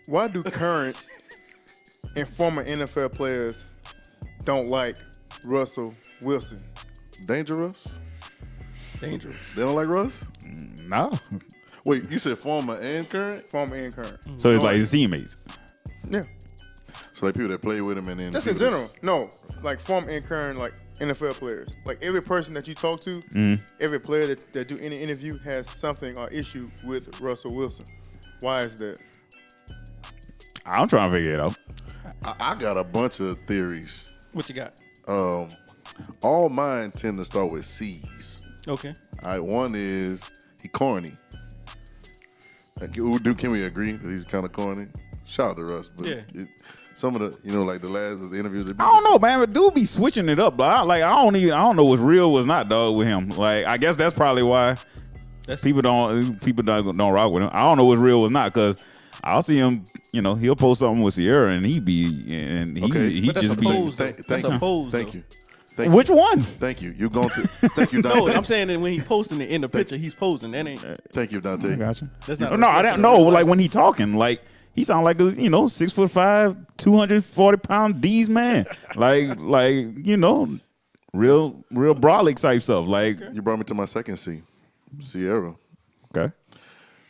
Why do current and former NFL players don't like Russell Wilson? Dangerous? Dangerous. They don't like Russ? No. Wait, you said former and current? Former and current. So it's like his teammates. Yeah. So like people that play with him and then Just in general. No. Like former and current like NFL players. Like every person that you talk to, every player that do any interview has something or issue with Russell Wilson. Why is that? I'm trying to figure it out. I got a bunch of theories. What you got? All mine tend to start with C's. Okay. All right, one is he corny. Like, can we agree that he's kind of corny? Shout out to Russ, but Yeah. some of the, like the last of the interviews. I don't know, man. But dude be switching it up. But I don't know what's real, what's not, dog, with him. Like, I guess that's probably why people don't rock with him. I don't know what's real, what's not, because I'll see him. He'll post something with Sierra, and he just be. Thank you. Which one? Thank you. You're going to. Thank you, Dante. No, I'm saying that when he's posting it in the picture, he's posing. That ain't. Thank you, Dante. I gotcha. That's not. No, I don't know. Like when he talking, like he sound like a 6'5", 240-pound D's man. like real brolic type stuff. Like You brought me to my second C, Sierra. Okay.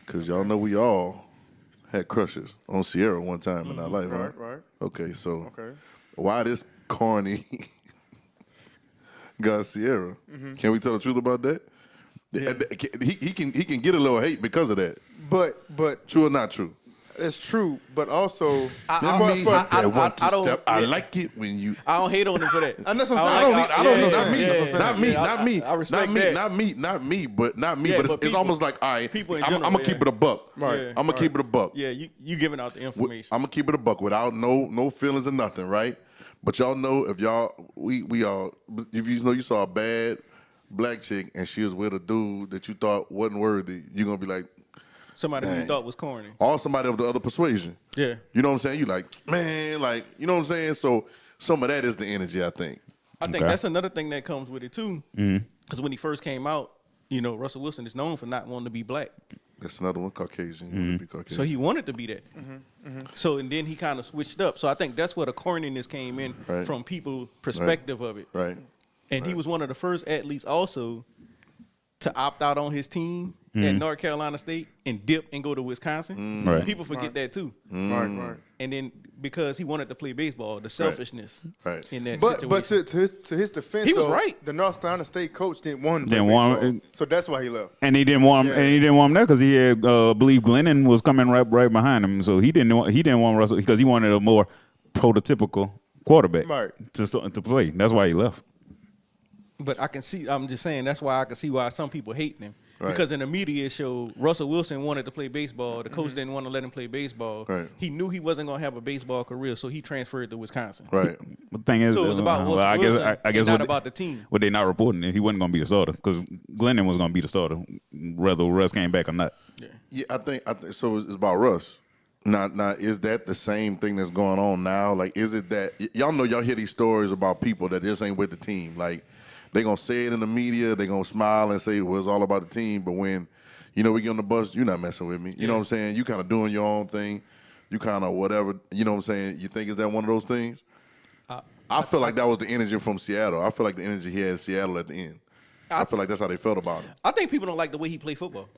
Because y'all know we all had crushes on Sierra one time in our life, right? Right. Okay, so why this corny guy Sierra? Can we tell the truth about that? Yeah. He can get a little hate because of that. But True or not true? it's true. But also, I like it when you. I don't hate on him for that. I know Not me. I respect that. Not me. But but it's almost like, all right, people in I'm general, gonna keep it a buck. Right. Yeah. I'm gonna keep it a buck. Yeah, you giving out the information. I'm gonna keep it a buck without no feelings or nothing, right? But y'all know if you saw a bad black chick and she was with a dude that you thought wasn't worthy, you're gonna be like, Somebody who you thought was corny. or somebody of the other persuasion. Yeah. You know what I'm saying? You like, man, like, you know what I'm saying? So some of that is the energy, I think. I think that's another thing that comes with it too. Because when he first came out, Russell Wilson is known for not wanting to be black. That's another one, Caucasian. You want to be Caucasian. So he wanted to be that. So and then he kind of switched up. So I think that's where the corniness came in from people's perspective of it. Right. And he was one of the first athletes also to opt out on his team at North Carolina State and dip and go to Wisconsin. Right. People forget that too. right. And then because he wanted to play baseball, the selfishness in that But situation. to his defense, He was right. The North Carolina State coach didn't want him to Didn't play want baseball. him- So that's why he left. And he didn't want him. Yeah. And he didn't want him there because he had, I believe, Glennon was coming right behind him. So he didn't want Russell because he wanted a more prototypical quarterback to play. That's why he left. But I'm just saying, that's why I can see why some people hate him. Right. Because in the media show, Russell Wilson wanted to play baseball. The coach didn't want to let him play baseball. Right. He knew he wasn't going to have a baseball career, so he transferred to Wisconsin. Right. The thing is, So it was about Russell Wilson and not about the team. What they not reporting is he wasn't going to be the starter because Glennon was going to be the starter, whether Russ came back or not. Yeah, I think so. It's about Russ. Now, is that the same thing that's going on now? Like, is it that y'all know y'all hear these stories about people that just ain't with the team? Like, they gonna say it in the media, they gonna smile and say, well, it's all about the team. But when, we get on the bus, you're not messing with me. You know what I'm saying? You kind of doing your own thing. You kind of whatever. You know what I'm saying? You think is that one of those things? I feel like that was the energy from Seattle. I feel like the energy he had in Seattle at the end. I feel like that's how they felt about him. I think people don't like the way he play football.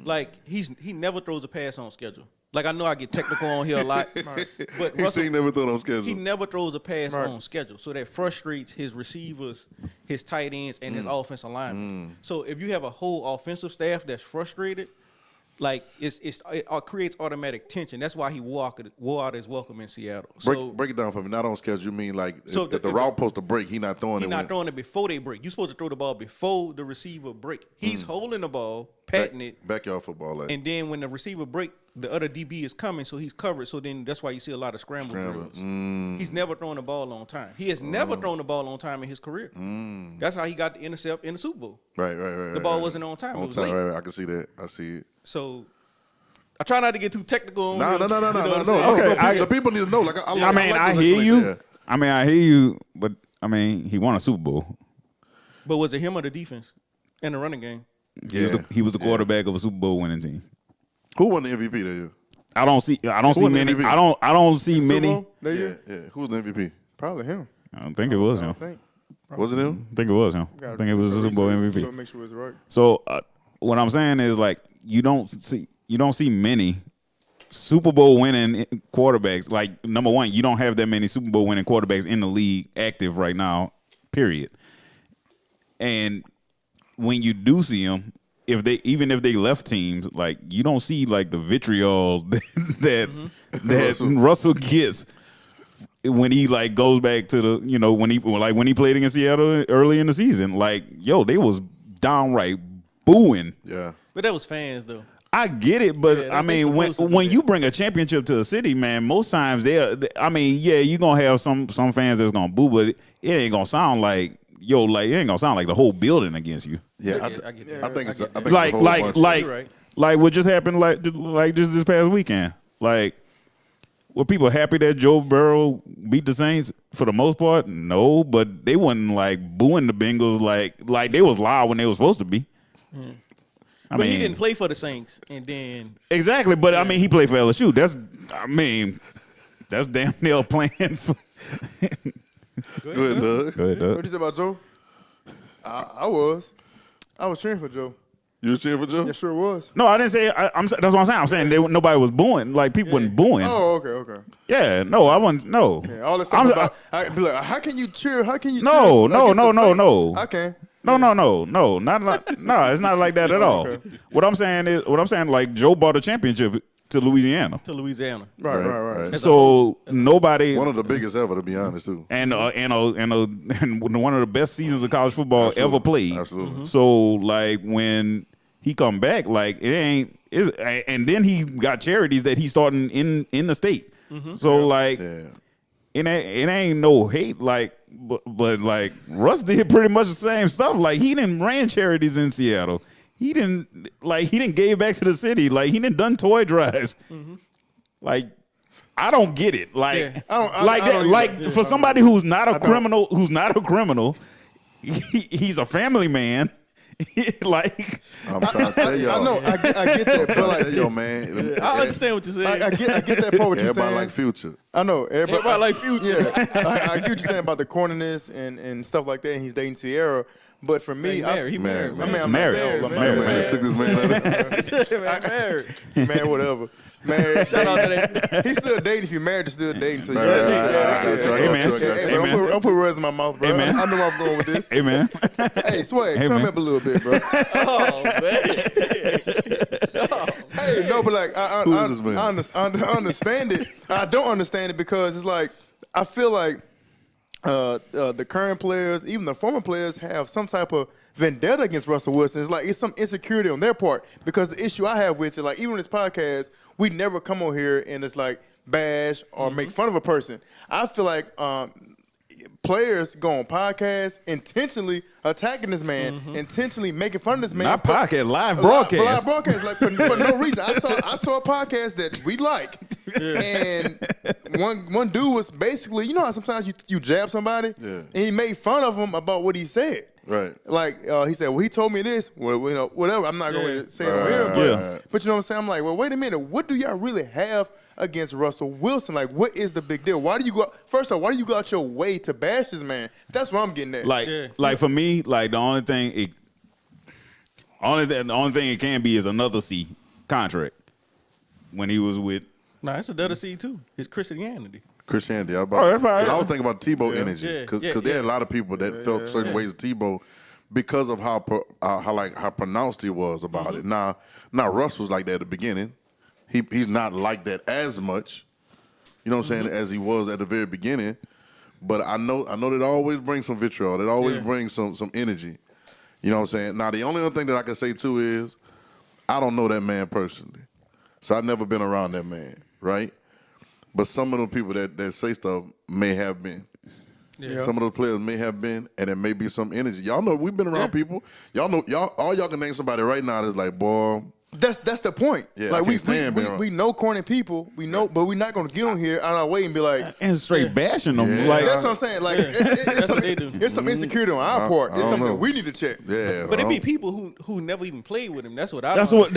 Like he never throws a pass on schedule. Like I know I get technical on here a lot, but Russell, He never throw it on schedule. he never throws a pass on schedule. So that frustrates his receivers, his tight ends, and his offensive linemen. So if you have a whole offensive staff that's frustrated, like it creates automatic tension. That's why he wore out his welcome in Seattle. So break it down for me. Not on schedule. You mean like So if the route supposed to break, he not throwing it. he's not throwing it before they break. You're supposed to throw the ball before the receiver break. He's holding the ball, patting it, backyard football. Like. and then when the receiver break, the other DB is coming, so he's covered. So then that's why you see a lot of scramble drills. He's never thrown the ball on time. He has never thrown the ball on time in his career. That's how he got the intercept in the Super Bowl. Right. The ball wasn't on time. It was late. Right. I can see that. I see it. So I try not to get too technical. No. Okay, The people need to know. Like, I hear you. Yeah. I hear you, but he won a Super Bowl. But was it him or the defense in the running game? He was the quarterback of a Super Bowl winning team. Who won the MVP that year? I don't see many. MVP? I don't see many. Super Bowl that year? Yeah. Who's the MVP? Probably him. I don't think it was him. Was it him? I think it was him. I think it was the Super Bowl MVP. Make sure it's right. So what I'm saying is like you don't see many Super Bowl winning quarterbacks. Like number one, you don't have that many Super Bowl winning quarterbacks in the league active right now. Period. And when you do see them, even if they left teams, like you don't see like the vitriol that Russell gets when he like goes back to the when he played against Seattle early in the season. Like they was downright booing. Yeah, but that was fans though. I get it, but I mean, when you bring a championship to a city, man, most times you're gonna have some fans that's gonna boo, but it ain't gonna sound like it ain't gonna sound like the whole building against you. Yeah, I get that. I think it's like what just happened like just this past weekend. Like, were people happy that Joe Burrow beat the Saints for the most part? No, but they wasn't like booing the Bengals like they was loud when they was supposed to be. Mm. I mean, mean, he didn't play for the Saints, and then exactly. But I mean, he played for LSU. That's damn near playing for. Go ahead, Doug. What you say about Joe? I was cheering for Joe. You was cheering for Joe? Yeah, sure was. No, I didn't say. That's what I'm saying. I'm saying nobody was booing. Like people wasn't booing. Oh, okay. Yeah, no, I wasn't. No. Yeah, all this stuff about. I'd be like, how can you cheer? How can you? No, cheer no. I can. No, not like no. It's not like that at all. Okay. What I'm saying like Joe brought a championship to Louisiana. Right. So nobody. One of the biggest ever, to be honest, too. And one of the best seasons of college football ever played. Absolutely. So like when he come back, like and then he got charities that he's starting in the state. So like it ain't no hate like. But like Russ did pretty much the same stuff. Like he didn't ran charities in Seattle. He didn't gave back to the city. Like he didn't done toy drives. Like I don't get it. Like I don't for somebody who's not a criminal, he's a family man. Like I'm trying to tell y'all. I know, I get that, but like, yo, man, I understand what you're saying. I get that part. What you're saying. Everybody like Future. I know everybody like Future. Yeah, I get what you're saying about the corniness and stuff like that. And he's dating Sierra, but for me, he married. I'm married. Man, took this man out. Married. Man, whatever. Man, shout out to that. He's still dating. If you're married, you're still dating. So I'm putting words in my mouth, bro. Hey, I know where I'm going with this. Hey man. Hey, Swag, turn me up a little bit, bro. Oh man. Hey, no, but like I understand it. I don't understand it because it's like I feel like the current players, even the former players, have some type of vendetta against Russell Wilson. It's like it's some insecurity on their part because the issue I have with it, like even in this podcast, we never come on here and it's like bash or make fun of a person. I feel like players go on podcasts intentionally attacking this man, intentionally making fun of this man. Not podcast, live broadcast. Live broadcast, like for no reason. I saw a podcast that we like, and one dude was basically, you know how sometimes you jab somebody, and he made fun of him about what he said. Right. Like he said, well, he told me this. Well, you know, whatever. I'm not going to say it on here, but you know what I'm saying. I'm like, well, wait a minute. What do y'all really have against Russell Wilson? Like, what is the big deal? Why do you go? First off, why do you go out your way to bash this man? That's what I'm getting at. Like for me, like the only thing it can be is another C contract when he was with. Nah, it's another C too. It's Christianity. I was thinking about Tebow energy because there are a lot of people that felt certain ways of Tebow because of how pronounced he was about it. Now Russ was like that at the beginning. He's not like that as much, you know what I'm saying, as he was at the very beginning. But I know that always brings some vitriol. It always brings some energy. You know what I'm saying? Now the only other thing that I can say too is I don't know that man personally, so I've never been around that man, right? But some of the people that say stuff may have been. Yeah. Some of those players may have been, and there may be some energy. Y'all know we've been around people. Y'all know all y'all can name somebody right now that's like, boy, That's the point. Yeah, like we know corny people. We know, but we're not gonna get on here on our way and be like and straight bashing them. Yeah. Like that's what I'm saying. Like it's some insecurity on our part. It's something we need to check. Yeah, but it be people who never even played with him. That's what I. That's what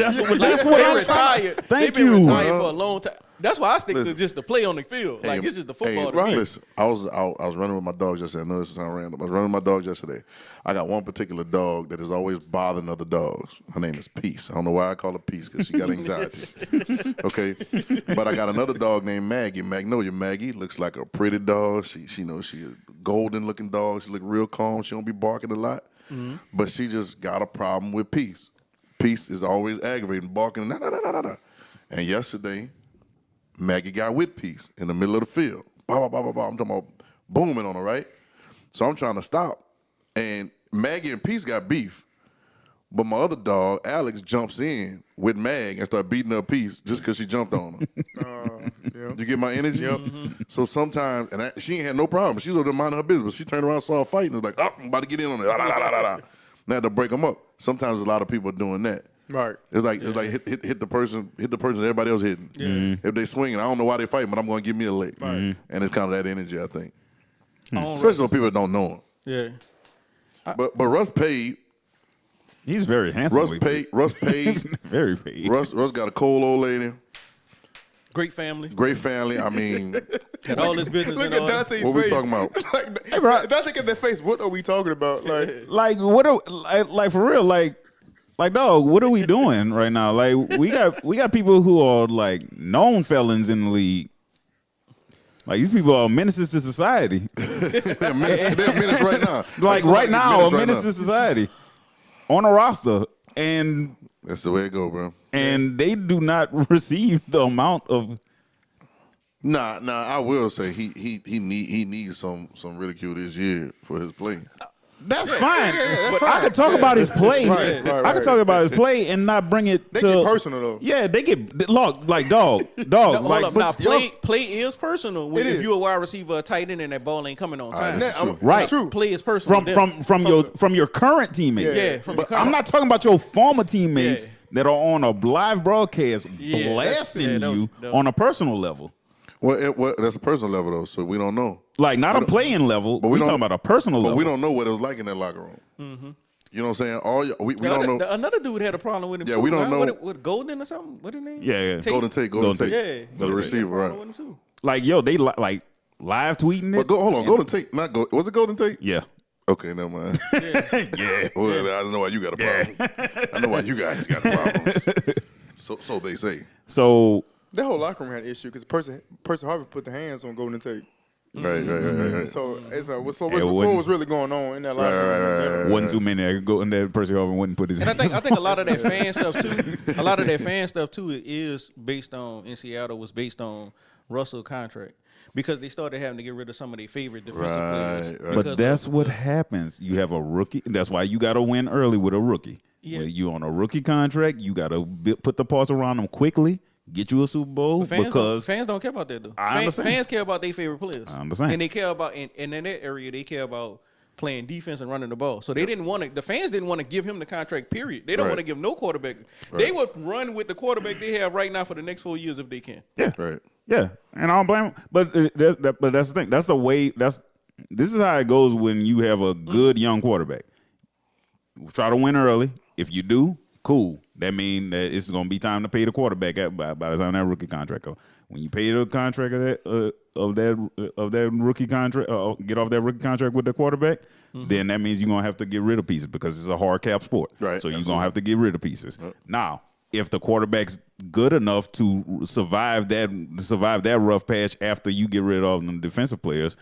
I'm retired. Thank They've been you. retired for a long time. That's why I stick to just the play on the field. Like it's just the football. To me. Listen, I was running with my dogs yesterday. I know this sounds random. I was running with my dogs yesterday. I got one particular dog that is always bothering other dogs. Her name is Peace. I don't know why I call her Peace because she got anxiety. Okay, but I got another dog named Maggie. Magnolia. Maggie looks like a pretty dog. She knows she a golden looking dog. She look real calm. She don't be barking a lot, but she just got a problem with Peace. Peace is always aggravating, barking. And yesterday, Maggie got with Peace in the middle of the field. Bah, bah, bah, bah, bah. I'm talking about booming on her, right? So I'm trying to stop. And Maggie and Peace got beef. But my other dog, Alex, jumps in with Mag and start beating up Peace just because she jumped on her. Yeah. You get my energy? Yep. So sometimes, and she ain't had no problem. She was over there minding her business. But she turned around, saw a fight, and was like, oh, I'm about to get in on it. And I had to break them up. Sometimes a lot of people are doing that. Right. It's like hit the person everybody else hitting. Yeah. If they swinging, I don't know why they fighting, but I'm going to give me a lick. Right. And it's kind of that energy, I think. Especially when people don't know him. Yeah. But Russ paid. he's very handsome. Russ paid. Very paid. Russ got a cold old lady. Great family. Great family. I mean, Had all this business. Look at Dante's what face. we talking about? Like, Hey, bro. Dante got that face. What are we talking about? Like, Like what? Like for real? Like dog. What are we doing right now? Like we got people who are like known felons in the league. Like these people are menaces to society. They're menace right now. Like right now, a menace to society on a roster, and That's the way it go, bro. and they do not receive the amount of. Nah. I will say he needs some ridicule this year for his play. That's fine. But I could talk about his play. I could talk about his play and not bring it they to get personal though. Yeah, they get look like dog. Hold Like up. Now, play is personal. When, if you're a wide receiver, a tight end, and that ball ain't coming on time. That's true. Right. True. Play is personal. from your current teammates. Yeah, from your current. I'm not talking about your former teammates Yeah. that are on a live broadcast Yeah, blasting that was- you that was- on a personal level. Well, that's a personal level though, so we don't know. Like not a playing level, but we talking about a personal But level. we don't know what it was like in that locker room. You know what I'm saying? We don't know. Another dude had a problem with him. Yeah, too, we don't right? know. What Golden or something? What his name? Yeah. Golden Tate. Yeah, The receiver, right? With him too. Like yo, they like live tweeting it. But hold on, Golden Tate. Was it Golden Tate? Yeah. Okay, never mind. Yeah. Well, I know why you got a problem. I know why you guys got problems. So they say. So That whole locker room had an issue because Percy Harvey put the hands on Golden Tate. Right. So it's what wasn't- was really going on in that locker room? Right. wasn't too many that could go in there. Percy Harvin wouldn't put his. And I think a lot of that fan stuff too. A lot of that fan stuff too is based on in Seattle was based on Russell contract because they started having to get rid of some of their favorite defensive players. Right. But that's what happens. You have a rookie. That's why you got to win early with a rookie. Yeah. When you on a rookie contract, you got to put the parts around them quickly. Get you a Super Bowl because fans don't care about that though. I understand. Fans care about their favorite players. I understand. And they care about and in that area they care about playing defense and running the ball. So they didn't want to. The fans didn't want to give him the contract. Period. They don't Right. want to give no quarterback. They would run with the quarterback they have right now for the next 4 years if they can. yeah, Right. yeah, and I don't blame him. But but that's the thing. That's the way. This is how it goes when you have a good young quarterback. Try to win early. If you do, cool. That means that it's going to be time to pay the quarterback by the time that rookie contract goes. When you pay the contract of that rookie contract, get off that rookie contract with the quarterback, then that means you're going to have to get rid of pieces because it's a hard cap sport. Right, So you're going to have to get rid of pieces. Now, if the quarterback's good enough to survive that rough patch after you get rid of them defensive players,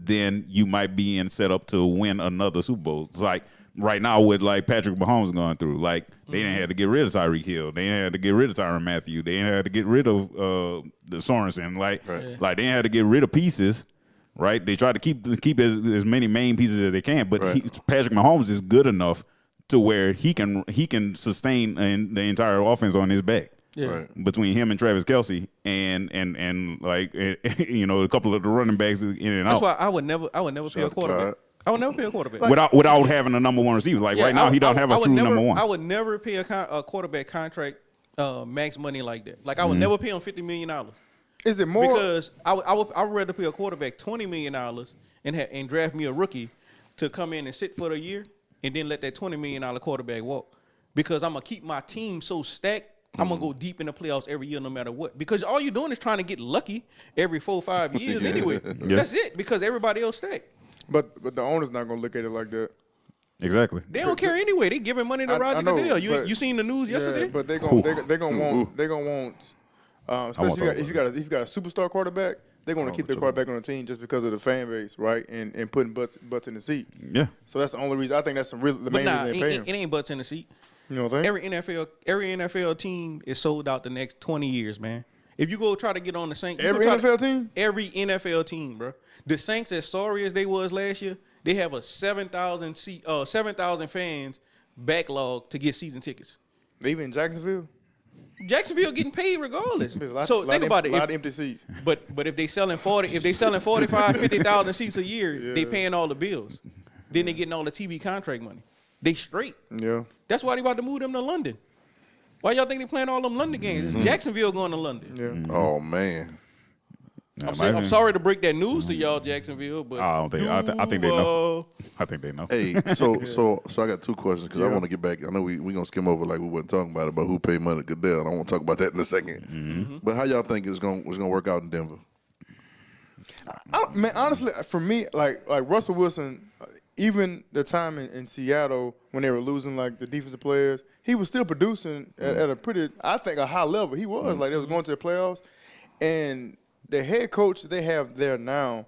then you might be in set up to win another Super Bowl. It's like right now with like Patrick Mahomes going through, like they didn't have to get rid of Tyreek Hill, they didn't have to get rid of Tyrann Mathieu, they didn't have to get rid of the Sorensen, like they didn't have to get rid of pieces. Right? They try to keep as many main pieces as they can, but Patrick Mahomes is good enough to where he can sustain the entire offense on his back. Yeah. Right. Between him and Travis Kelce and like a couple of the running backs in and That's out. why I would never pay a quarterback. I would never pay a quarterback. Without having a number one receiver. Like right now he don't have a true number one. I would never pay a quarterback contract max money like that. Like I would never pay him $50 million. Is it more? Because I would rather pay a quarterback $20 million and draft me a rookie to come in and sit for the year and then let that $20 million quarterback walk. Because I'm gonna keep my team so stacked. I'm gonna go deep in the playoffs every year, no matter what. Because all you're doing is trying to get lucky every 4 or 5 years anyway. That's it. Because everybody else stacked. But the owner's not gonna look at it like that. Exactly. They don't care anyway. They giving money to Roger Goodell. You seen the news yesterday? Yeah, but they're gonna want especially if you got a superstar quarterback, they're gonna keep their quarterback on the team just because of the fan base, right? And putting butts in the seat. Yeah. So that's the only reason. I think that's the main reason they pay him. It ain't butts in the seat. You know what I'm saying? Every NFL team is sold out the next 20 years, man. If you go try to get on the Saints, every NFL team, bro. The Saints, as sorry as they was last year, they have a 7,000 fans backlog to get season tickets. Even Jacksonville. Jacksonville getting paid regardless. So think about it. A lot of empty seats. But if they selling 45, 50,000 seats a year, they paying all the bills. Then they getting all the TV contract money. They straight. Yeah. That's why they about to move them to London. Why y'all think they playing all them London games? It's Jacksonville going to London. Yeah. Oh man. I'm sorry to break that news to y'all, Jacksonville, but I don't think. I think they know. I think they know. Hey, so I got two questions because I want to get back. I know we gonna skim over like we wasn't talking about who paid money to Goodell. And I want to talk about that in a second. But how y'all think it's gonna work out in Denver? Man, honestly, for me, like Russell Wilson, even the time in Seattle when they were losing like the defensive players, he was still producing at a pretty, I think, a high level. He was like they was going to the playoffs, and the head coach they have there now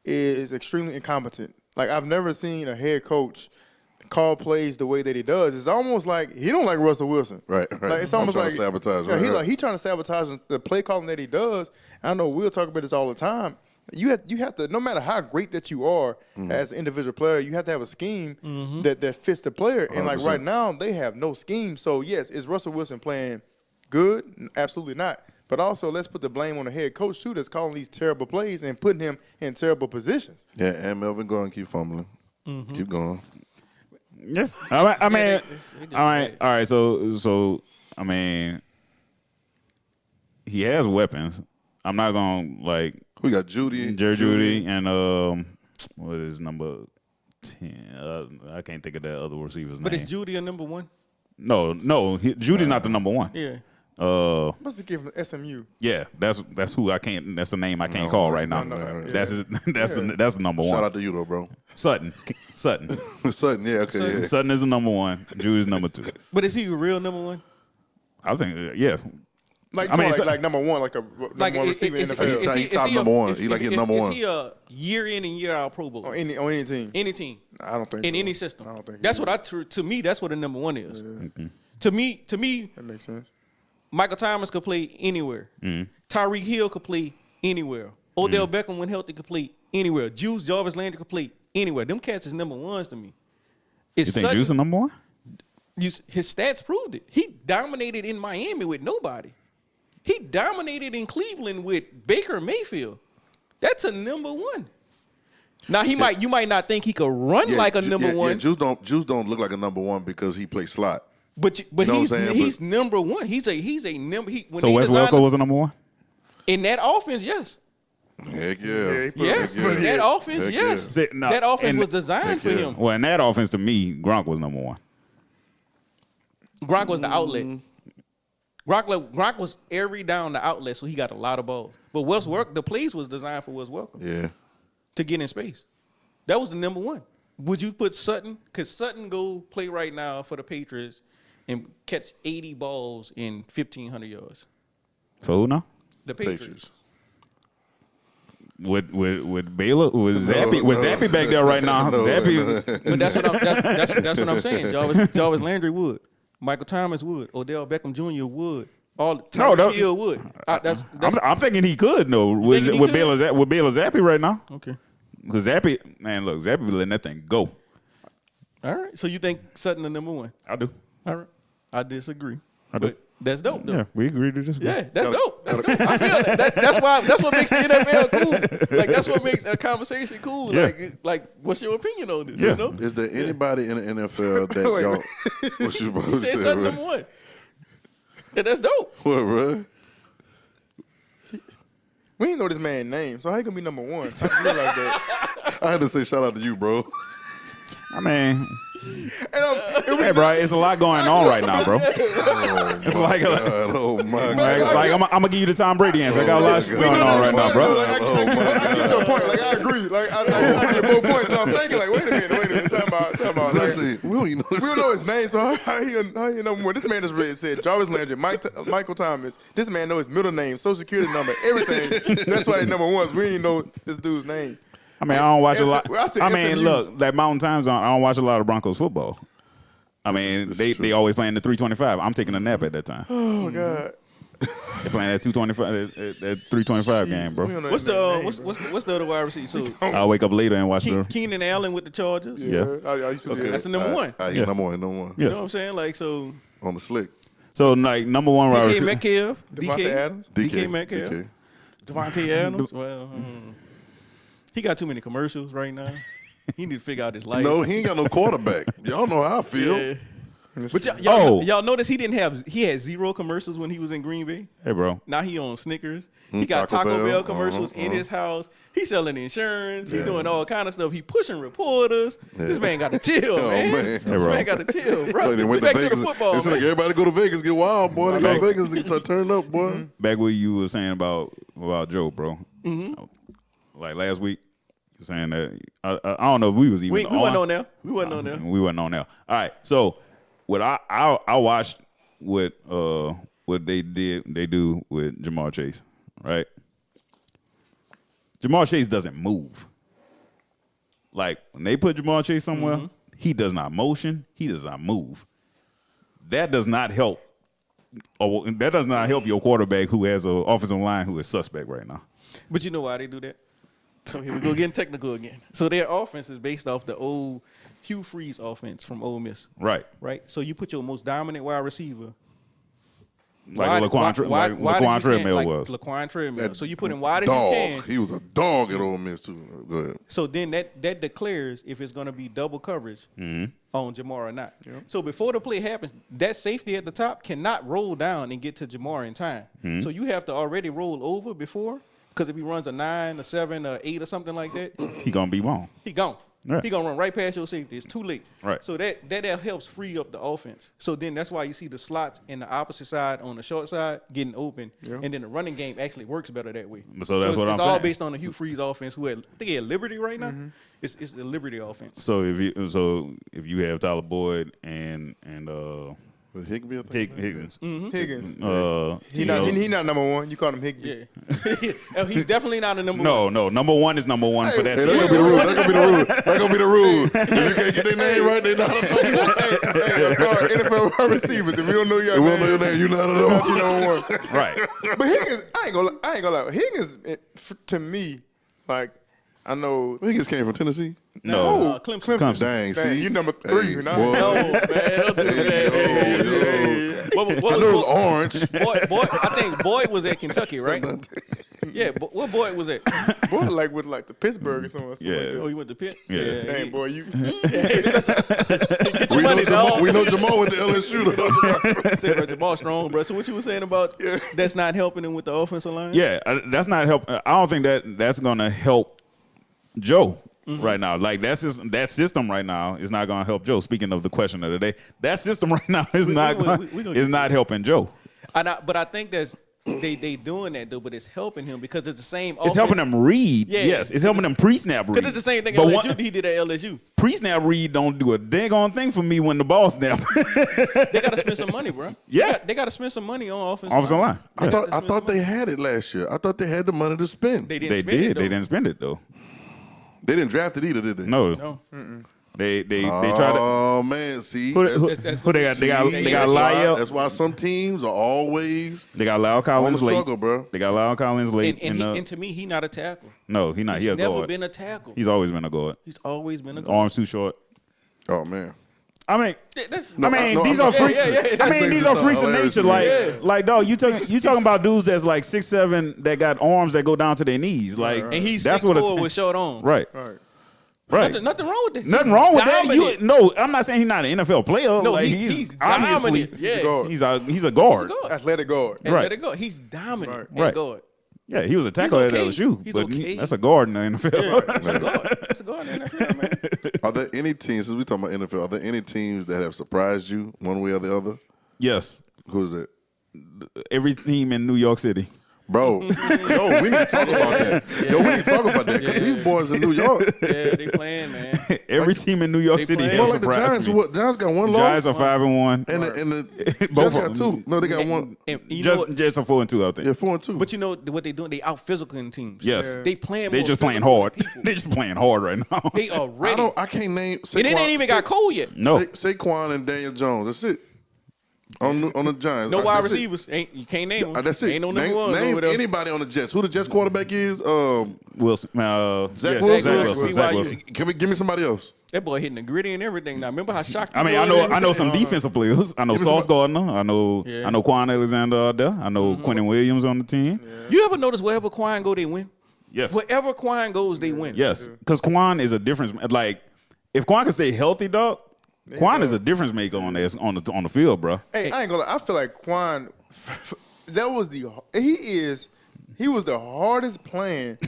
is extremely incompetent. Like I've never seen a head coach call plays the way that he does. It's almost like he don't like Russell Wilson. Right. Like it's almost like sabotage. Yeah, he trying to sabotage the play calling that he does. I know we'll talk about this all the time. You have to, no matter how great that you are as an individual player, you have to have a scheme that fits the player. And like 100%. right now, they have no scheme. So yes, is Russell Wilson playing good? Absolutely not. But also, let's put the blame on the head coach too, that's calling these terrible plays and putting him in terrible positions. Yeah, and Melvin, go and keep fumbling. Keep going. Yeah. I mean, all right. So I mean, he has weapons. I'm not gonna like. We got Judy, and what is number 10? I can't think of that other receiver's name. But is Judy a number one? No, Judy's not the number one. Yeah. Must have given SMU. Yeah, that's who I can't. That's the name I can't call right now. That's the number one. Shout out to you though, bro. Sutton. Sutton, yeah, okay, yeah. Sutton is the number one. Judy's number 2. But is he a real number one? I think, yeah. Like number one, like a number one receiver in the NFL. He top number one. He like his number one. Is he a year in and year out Pro Bowl? On any team. Any team. I don't think in so. any system. I don't think that's what to me. That's what a number one is. Yeah. To me, that makes sense. Michael Thomas could play anywhere. Tyreek Hill could play anywhere. Odell Beckham, when healthy, could play anywhere. Jarvis Landry could play anywhere. Them cats is number ones to me. You think Juice is number one? His stats proved it. He dominated in Miami with nobody. He dominated in Cleveland with Baker Mayfield. That's a number one. Now you might not think he could run like a number one. Yeah, Juice don't look like a number one because he plays slot. But he's number one. He's a number. So Wes Welker was a number one in that offense. Yes. Heck yeah. That offense. Yes. See, no, that offense was designed for him. Well, in that offense, to me, Gronk was number one. Gronk was the outlet. Gronk was every down the outlet, so he got a lot of balls. But the plays was designed for Wes Welker. Yeah. To get in space. That was the number one. Would you put Sutton? Could Sutton go play right now for the Patriots and catch 80 balls in 1,500 yards? For who now? The Patriots. With Baylor, with Zappy back there right now. Zappy. But that's what I'm saying. Jarvis Landry would. Michael Thomas would. Odell Beckham Jr. would. Tyreek Hill would. I'm thinking he could though with Baylor Zappy right now. Okay. Because Zappy be letting that thing go. All right. So you think Sutton the number one? I do. All right. I disagree. But that's dope, though. Yeah, we agree to disagree. Yeah, that's dope. That's dope. I feel that. That's what makes the NFL cool. Like that's what makes a conversation cool. Yeah. Like what's your opinion on this? Yeah. You know? Is there anybody in the NFL that y'all? What you about He to said say? Sutton number one. Yeah, that's dope. What, bro? We ain't know this man's name, so how he gonna be number one? I feel like that. I had to say shout out to you, bro. I mean, And, hey, bro, it's a lot going on right now, bro. It's like Oh my like I'm gonna give you the Tom Brady answer. I got a lot going on right now, bro. Like, I get your point. Like I agree. Like I get both points. So I'm thinking like, wait a minute. Talking about. Like, we don't know his name, so how he number one? This man just really said Jarvis Landry, Michael Thomas. This man know his middle name, social security number, everything. That's why they number ones. We didn't know this dude's name. I mean, I don't watch a lot. I mean, SMU. look, that Mountain Time Zone, I don't watch a lot of Broncos football. I mean, they always playing the 325. I'm taking a nap at that time. Oh God. They're playing that 225, that 325 game, bro. What's the other wide receiver? So I'll wake up later and watch the. Keenan Allen with the Chargers. Yeah. I used to do that. That's the number one. Yeah. Number one. Yes. You know what I'm saying? Like so. On the slick. So like number one wide DK receiver. Metcalf, Devontae Adams. DK Metcalf, Devontae Adams. Well, he got too many commercials right now. He need to figure out his life. No, he ain't got no quarterback. Y'all know how I feel. Yeah. But y'all notice he had 0 commercials when he was in Green Bay. Hey, bro. Now he on Snickers. He got Taco Bell commercials in his house. He's selling insurance. He's doing all kind of stuff. He pushing reporters. Yeah. This man got to chill, man. Man. This man got to chill, bro. They went Back to to Vegas. the football, It's man. like everybody go to Vegas, get wild, boy. They go to Vegas, they start turning up, boy. Back what you were saying about Joe, bro. Like last week, you were saying that I don't know if we was even We on. wasn't on there. We wasn't on there. We wasn't on there. All right, so what I watched what they do with Jamar Chase, right? Jamar Chase doesn't move. Like when they put Jamar Chase somewhere, he does not motion. He does not move. That does not help. Or that does not help your quarterback who has an offensive line who is suspect right now. But you know why they do that? So here we go getting technical again. So their offense is based off the old Hugh Freeze offense from Ole Miss. Right. Right? So you put your most dominant wide receiver. Like Laquan Treadmill was. Laquan Treadmill. So you put him wide as you Dog. can. He was a dog at Ole Miss, too. Go ahead. So then that declares if it's going to be double coverage on Jamar or not. Yep. So before the play happens, that safety at the top cannot roll down and get to Jamar in time. So you have to already roll over before, because if he runs a 9, a 7, a 8 or something like that, He gonna be wrong. he gone. Right. He gonna run right past your safety. It's too late. Right. So that helps free up the offense. So then that's why you see the slots in the opposite side on the short side getting open, and then the running game actually works better that way. So that's what I'm It's all saying. based on the Hugh Freeze offense. Who I think he had Liberty right now. It's the Liberty offense. So if you have Tyler Boyd and Was Higbee, I think? Higgins, Higgins. He you not know- he not number one. You call him Higbee. Yeah. He's definitely not a number one. No, number one is number one for that Hey, team. that's gonna be the rule. That's gonna be the rule. That's gonna be the rule. If you can't get their name right, they not. Hey, I'm sorry, NFL wide receivers. If we don't know your They name, won't know your name. You not at all. you number one. Right. But Higgins, I ain't gonna lie. Higgins, to me, like I know. Higgins came from Tennessee. No. Clemson. Dang, Dang, see, you number 3. Hey, Nah. boy. No, man. Don't do that. What I know it was orange. Boyd, I think Boyd was at Kentucky, right? Yeah, what Boyd was at? Boy, like with like the Pittsburgh or something. Yeah. Oh, he went to Pitt? Yeah. Dang, boy, you. Get your money, dog. We know Jamal with the LSU. Say, bro, Jamal strong, bro. So what you were saying about that's not helping him with the offensive line? Yeah, that's not help. I don't think that's gonna help Joe right now. Like that system right now is not gonna help Joe. Speaking of the question of the day, that system right now is not helping Joe. But I think that's they doing that though, but it's helping him because it's the same. It's helping him read. Yeah. Yes, it's helping him pre-snap read. Because it's the same thing But LSU he did at LSU. Pre-snap read don't do a dang on thing for me when the ball snap. They got to spend some money, bro. Yeah. they got to spend some money on Offensive line. I thought they had it last year. I thought they had the money to spend. They They didn't spend it, did. though. They didn't spend it though. They didn't draft it either, did they? No. No. They tried to. Oh man, see. Who that's they got? They got That's Lyle. That's why some teams are always They got Lyle on the Collins late. struggle, bro. They got Lyle Collins late. And to me, he not a tackle. No, he not. He's He a never guard. been a tackle. He's always been a guard. He's always been a guard. Arms too short. Oh man. I mean, That's, these are free. I mean, these are freaks of hilarious nature. to me. Like, dog, you talking about dudes that's like 6'7" that got arms that go down to their knees. Like, and he's that's 6'4" what with short arms. right. Right. Right. Nothing wrong with that. Nothing wrong with that. No, I'm not saying he's not an NFL player. No, like, he's obviously dominant. Yeah. He's a guard. Athletic guard. Right. He's dominant at guard. Yeah, he was a tackle at LSU, but that's a guard in the NFL. Yeah, that's a guard in the NFL, man. Are there any teams, since we talking about NFL, are there any teams that have surprised you one way or the other? Yes. Who's that? Every team in New York City. Bro, we need to talk about that. We need to talk about that because these boys in New York. Yeah, they playing, man. Every team in New York City has like surprised the me. Giants got one loss. Giants are 5-1. And the Jets got two. No, they got one. Jets are 4-2, I think. Yeah, 4-2. But you know what they doing? They out physical in teams. Yes. They playing. They just playing hard. They just playing hard right now. They are ready. I can't name. And it ain't even got cold yet. No. Saquon and Daniel Jones. That's it. On the Giants. No wide receivers. You can't name them. That's it. Ain't no number one. Name anybody on the Jets. Who the Jets quarterback is? Wilson. Zach Wilson. Zach Wilson. Give me somebody else. That boy hitting the gritty and everything. Now remember how shocked. I mean, I know some defensive players. I know Sauce Gardner. I know Quan Alexander out there. I know Quentin Williams on the team. Yeah. You ever notice wherever Quan go, they win? Yes. Wherever Quan goes, they win. Yes, because Quan is a difference. Like, if Quan can stay healthy, dog, Quan is a difference maker on the field, bro. Hey, I ain't gonna lie. I feel like Quan, he was the hardest playing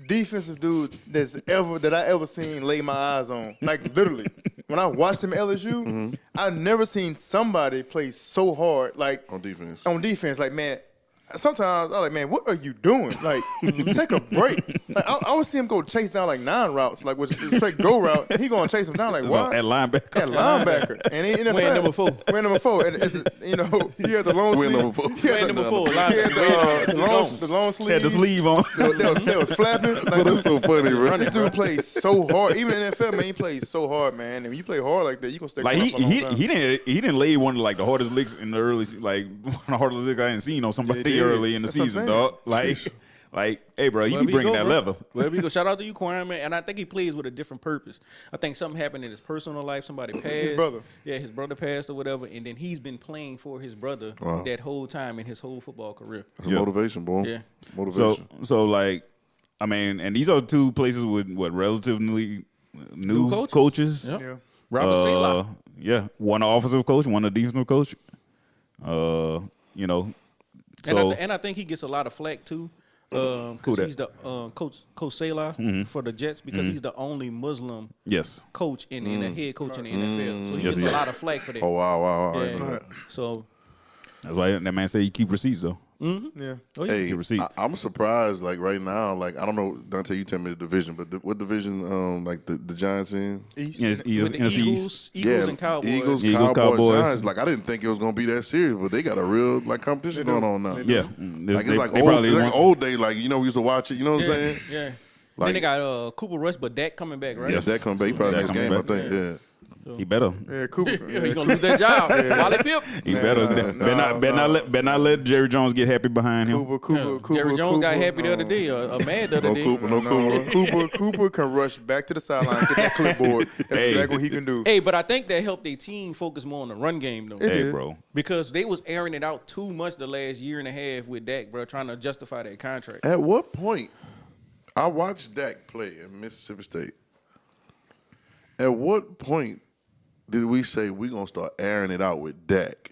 defensive dude that I ever seen lay my eyes on. Like, literally. When I watched him at LSU, I never seen somebody play so hard, like on defense. Like, man, sometimes I'm like, man, what are you doing? Like, take a break. Like, I would see him go chase down like 9 routes, like which is a straight go route. He gonna chase him down like what? At linebacker. At linebacker. And he in the Win number 4. Win number 4. And, you know, he had the long sleeve. Win number 4. Win number 4. He had the long sleeve. Had the sleeve on. They was flapping. Like, That's so funny, bro. This dude plays so hard. Even in the NFL, man, he plays so hard, man. And when you play hard like that, you gonna stay Like for a long time. he didn't lay one of like the hardest licks in the early, like one of the hardest licks I didn't seen on somebody early in the season, dog. Like, hey, bro, you be bringing that leather. Wherever you go, shout out to you, Quan, man. And I think he plays with a different purpose. I think something happened in his personal life. Somebody passed. His brother. Yeah, his brother passed or whatever. And then he's been playing for his brother that whole time in his whole football career. That's motivation, boy. Yeah. Motivation. So like, I mean, and these are 2 places with relatively new coaches. Yep. Yeah. Robert Saleh. Yeah, one offensive coach, one a defensive coach. You know. So, and I think he gets a lot of flack too, because he's the Coach Saleh for the Jets because he's the only Muslim coach in the head coach in the NFL. So he gets a lot of flack for that. Oh wow! Yeah. So that's why that man said he keep receipts though. Yeah. Oh, yeah. Hey, I'm surprised. Like right now, like I don't know, Dante, you tell me the division, but what division? Like the Giants in? East. With the Eagles and Cowboys. Eagles, Cowboys. Giants. Like I didn't think it was gonna be that serious, but they got a real like competition going on now. Yeah, like it's like old day. Like we used to watch it. You know what I'm saying? Yeah. Like, then they got Cooper Rush, but Dak coming back, right? Yes, Dak coming back. He probably next game, I think. Yeah. He better. Yeah, Cooper. He gonna lose that job. Wally Pip. He better not let Jerry Jones get happy behind him. Cooper. Jerry Jones got happy the other day, or mad the other day. Cooper can rush back to the sideline, get that clipboard. That's exactly what he can do. Hey, but I think that helped their team focus more on the run game though. Hey, bro. Because they was airing it out too much the last year and a half with Dak, bro, trying to justify that contract. At what point? I watched Dak play at Mississippi State. At what point did we say we're going to start airing it out with Dak?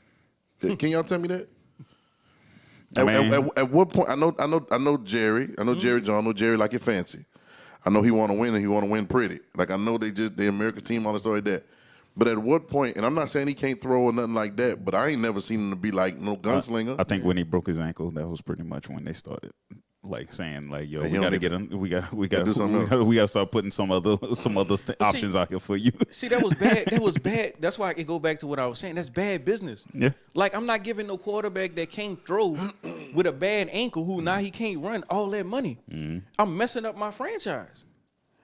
Can y'all tell me that? At what point? I know Jerry. I know Jerry John. I know Jerry like it fancy. I know he want to win and he want to win pretty. Like I know the American team, all the stuff like that. But at what point, and I'm not saying he can't throw or nothing like that, but I ain't never seen him to be like no gunslinger. I think when he broke his ankle, that was pretty much when they started like saying like, yo, we gotta get him, we gotta start putting some other options out here for you. See, that was bad. That was bad. That's why I can go back to what I was saying. That's bad business. Yeah. Like I'm not giving no quarterback that can't throw with a bad ankle who now he can't run all that money. I'm messing up my franchise.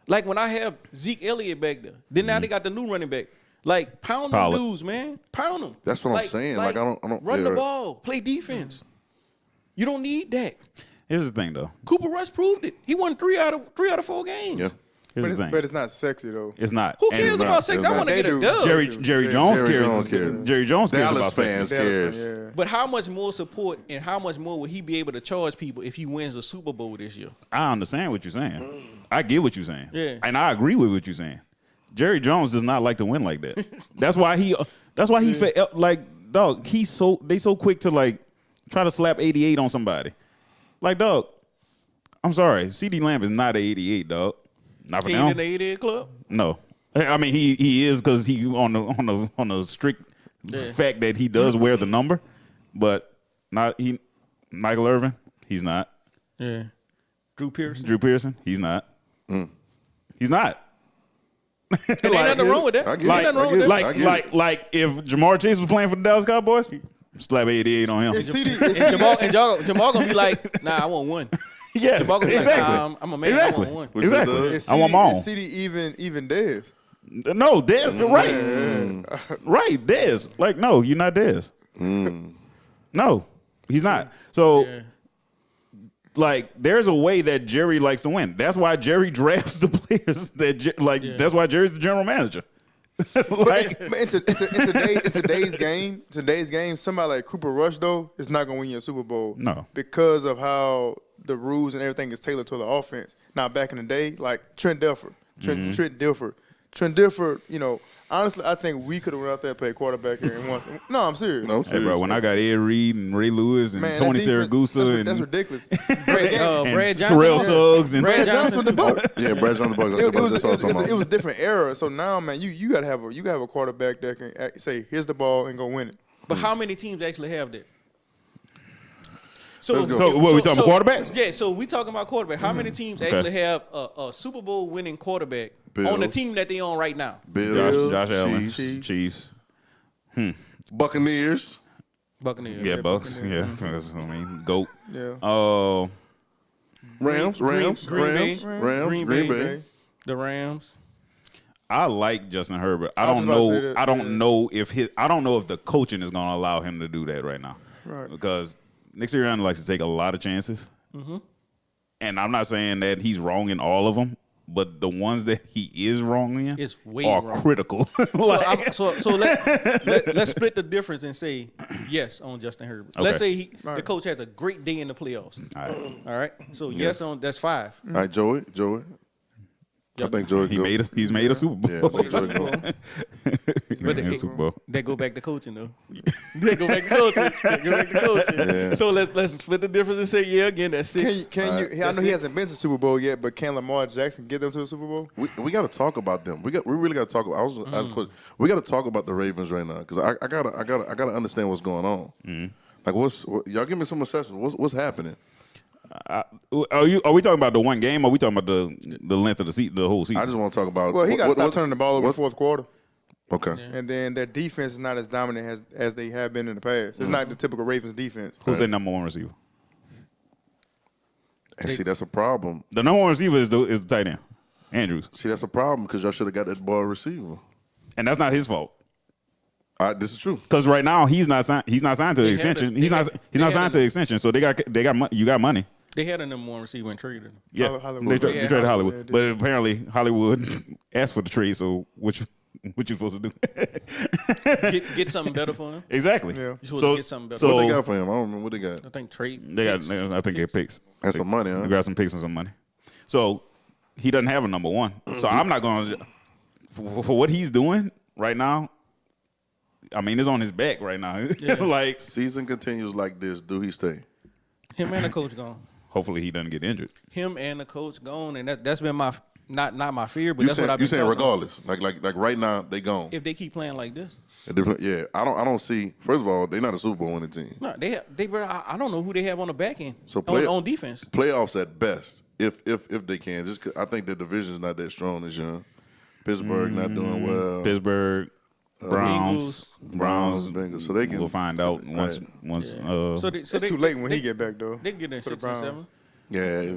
Like when I have Zeke Elliott back there, then now they got the new running back. Like pound them dudes, man. Pound them. That's what I'm saying. Like I don't run the ball, play defense. You don't need that. Here's the thing, though. Cooper Rush proved it. He won 3 out of 4 games. Yeah. Here's the thing. But it's not sexy though. It's not. Who cares about sex? I want to get a dub. Jerry Jones cares. Jerry Jones cares about fans sex. Yeah. But how much more support and how much more will he be able to charge people if he wins the Super Bowl this year? I understand what you're saying. I get what you're saying. Yeah. And I agree with what you're saying. Jerry Jones does not like to win like that. That's why he like, dog, they so quick to like try to slap 88 on somebody. Like, dog, I'm sorry. CD Lamb is not an 88, dog. Not for He them. in the 88 club? No. I mean he is because he on the strict fact that he does wear the number, but Michael Irvin, he's not. Yeah. Drew Pearson, he's not. He's not. Ain't nothing wrong with that. I get it. Like if Jamar Chase was playing for the Dallas Cowboys, slap 88 on him. And Jamal gonna be like, nah, I want one. Yeah, Jamal gonna be exactly. like, I'm a man. Exactly. I want one. Exactly. Is I want my own. CD even Dez? No, Dez, right. Right, Dez. Like, no, you're not Dez. No, he's not. So, like, there's a way that Jerry likes to win. That's why Jerry drafts the players that's why Jerry's the general manager. Like, in today's game, somebody like Cooper Rush though is not gonna win you a Super Bowl. No, because of how the rules and everything is tailored to the offense. Now back in the day, like Trent Dilfer, you know, honestly, I think we could have went out there and played quarterback here and won. No, I'm serious. No, hey, bro, when I got Ed Reed and Ray Lewis and Tony Siragusa that's ridiculous. Brad Johnson, Terrell Suggs and Brad Johnson with the Bucks. Yeah, Brad Johnson Bucks. It was different era. So now, man, you gotta have a quarterback that can say, "Here's the ball," and go win it. But how many teams actually have that? So what, we talking about quarterbacks? Yeah, so we talking about quarterback. How many teams actually have a Super Bowl winning quarterback on the team that they on right now? Bills, Josh Allen, Chiefs. Buccaneers. Yeah, Bucks. Buccaneers. Yeah, that's, I mean, GOAT. Yeah. Rams. Green Bay. The Rams. I like Justin Herbert. I don't know if the coaching is going to allow him to do that right now. Right. Because Nick Sirianni likes to take a lot of chances. And I'm not saying that he's wrong in all of them, but the ones that he is wrong in are critical. So let's split the difference and say yes on Justin Herbert. Okay. Let's say the coach has a great day in the playoffs. All right. So yes on that's 5. All right, Joey. I think Joey. He's made a Super Bowl. Yeah, I think Joey go. Super Bowl. They go back to coaching though. They go back to coaching. Yeah. So let's split the difference and say again that's 6. Can you? I know he hasn't been to the Super Bowl yet, but can Lamar Jackson get them to the Super Bowl? We got to talk about them. We really got to talk about. We got to talk about the Ravens right now because I gotta understand what's going on. Like y'all give me some assessment. What's happening? Are we talking about the one game, or are we talking about the length of the whole season? I just want to talk about. Well, he got to stop turning the ball over in the fourth quarter. Okay. Yeah. And then their defense is not as dominant as they have been in the past. It's not the typical Ravens defense. Who's their number one receiver? And see, that's a problem. The number one receiver is the tight end, Andrews. See, that's a problem because y'all should have got that ball receiver. And that's not his fault. This is true. Because right now he's not signed to the extension. He's not signed to the extension. So they got you got money. They had a number one receiver and traded him. Yeah, they traded Hollywood, but apparently Hollywood asked for the trade. So what you supposed to do? get something better for him. Exactly. Yeah. You supposed to get something better. So what they got for him? I don't remember what they got. I think trade. They got. I think they picks. That's some money. Huh? They got some picks and some money. So he doesn't have a number one. So I'm not going to for what he's doing right now. I mean, it's on his back right now. Yeah. Like season continues like this. Do he stay? Him and the coach gone. Hopefully he doesn't get injured. Him and the coach gone, and that's been my not my fear, but that's what I've been. You saying regardless, like right now they gone. If they keep playing like this, yeah, I don't see. First of all, they're not a Super Bowl winning team. No, I don't know who they have on the back end. So on defense, playoffs at best, if they can. Just I think the division's not that strong this year. Pittsburgh not doing well. Pittsburgh. Browns, Bengals. So they can. We'll find out once. Yeah. It's too late when he get back though. They can get in 6 and 7. Yeah.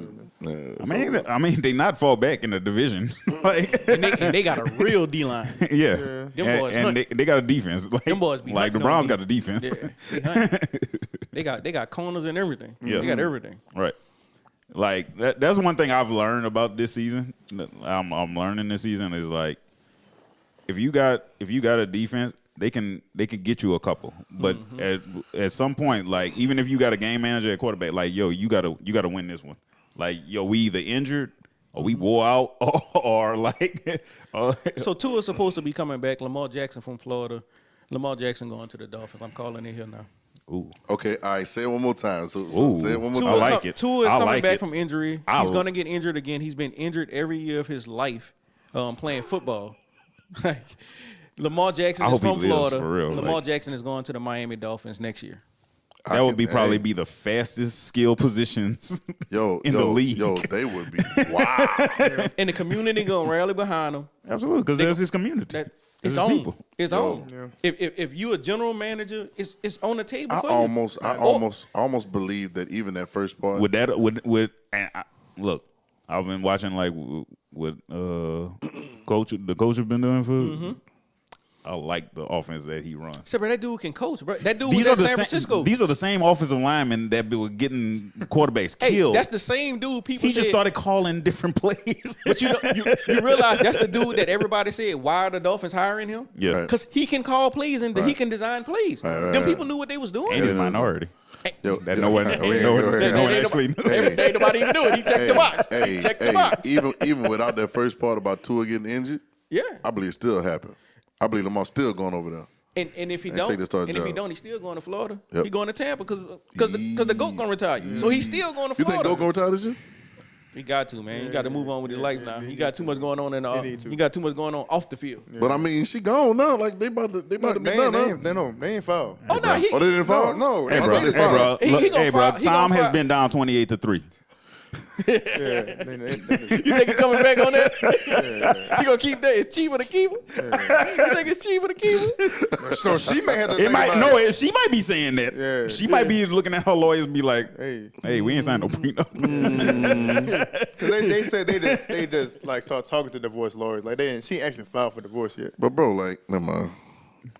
I mean, they not fall back in the division. Like, and they got a real D line. Yeah. Them boys and they got a defense. Like, them boys like the Browns got a defense. Yeah, they got corners and everything. Yeah. They got everything. Right. Like that's one thing I've learned about this season. I'm learning this season is like. If you got a defense, they can get you a couple. But at some point, like even if you got a game manager at quarterback, like yo, you gotta win this one. Like yo, we either injured or we wore out, or like. So Tua's supposed to be coming back. Lamar Jackson from Florida. Lamar Jackson going to the Dolphins. I'm calling it here now. Ooh. Okay, all right. Say it one more time. So say it one more Tua, time. I like it. Tua is I coming like back it. from injury. He's going to get injured again. He's been injured every year of his life playing football. Lamar Jackson is from Florida. For real. Lamar Jackson is going to the Miami Dolphins next year. That would probably be the fastest skill positions in the league. Yo, they would be. Wow. And the community going to rally behind him. Absolutely, because that's his community. It's his on. people. It's on. Yeah. If you a general manager, it's on the table I for you. almost believe that even that first part. Look, I've been watching like what the coach has been doing for. I like the offense that he runs. Except that dude can coach, bro. That dude was at San Francisco. These are the same offensive linemen that were getting quarterbacks killed. That's the same dude people He just started calling different plays. But you realize that's the dude that everybody said, why are the Dolphins hiring him? Yeah. Because he can call plays and he can design plays. Them people knew what they was doing. And he's a minority. Yo, No one actually knew. Ain't nobody even knew it. He checked the box. He checked the box. Even without that first part about Tua getting injured, Yeah. I believe it still happened. I believe Lamar's still going over there. And if he And don't, take the starting and if he job. don't, he's still going to Florida. Yep. He going to Tampa because the GOAT gonna retire. So he's still going to You Florida. think Go going to retire this year? He got to, man. He got to move on with his life now. He got too much going on in the he got too much going on off the field. But I mean, she gone now. Like they about to be done. They ain't foul. Oh no, he Oh, they didn't foul? No. Hey, they bro. foul. gonna Tom has foul. been down 28-3. You think he coming back on that? He gonna keep that? It's cheaper to keep him. You think it's cheaper to keep him? So she may have to think about it. She might be saying that. Yeah. She might be looking at her lawyers and be like, Hey, we ain't signed no prenup. because they said they just like start talking to divorce lawyers. Like she ain't actually filed for divorce yet. But bro, like, never mind.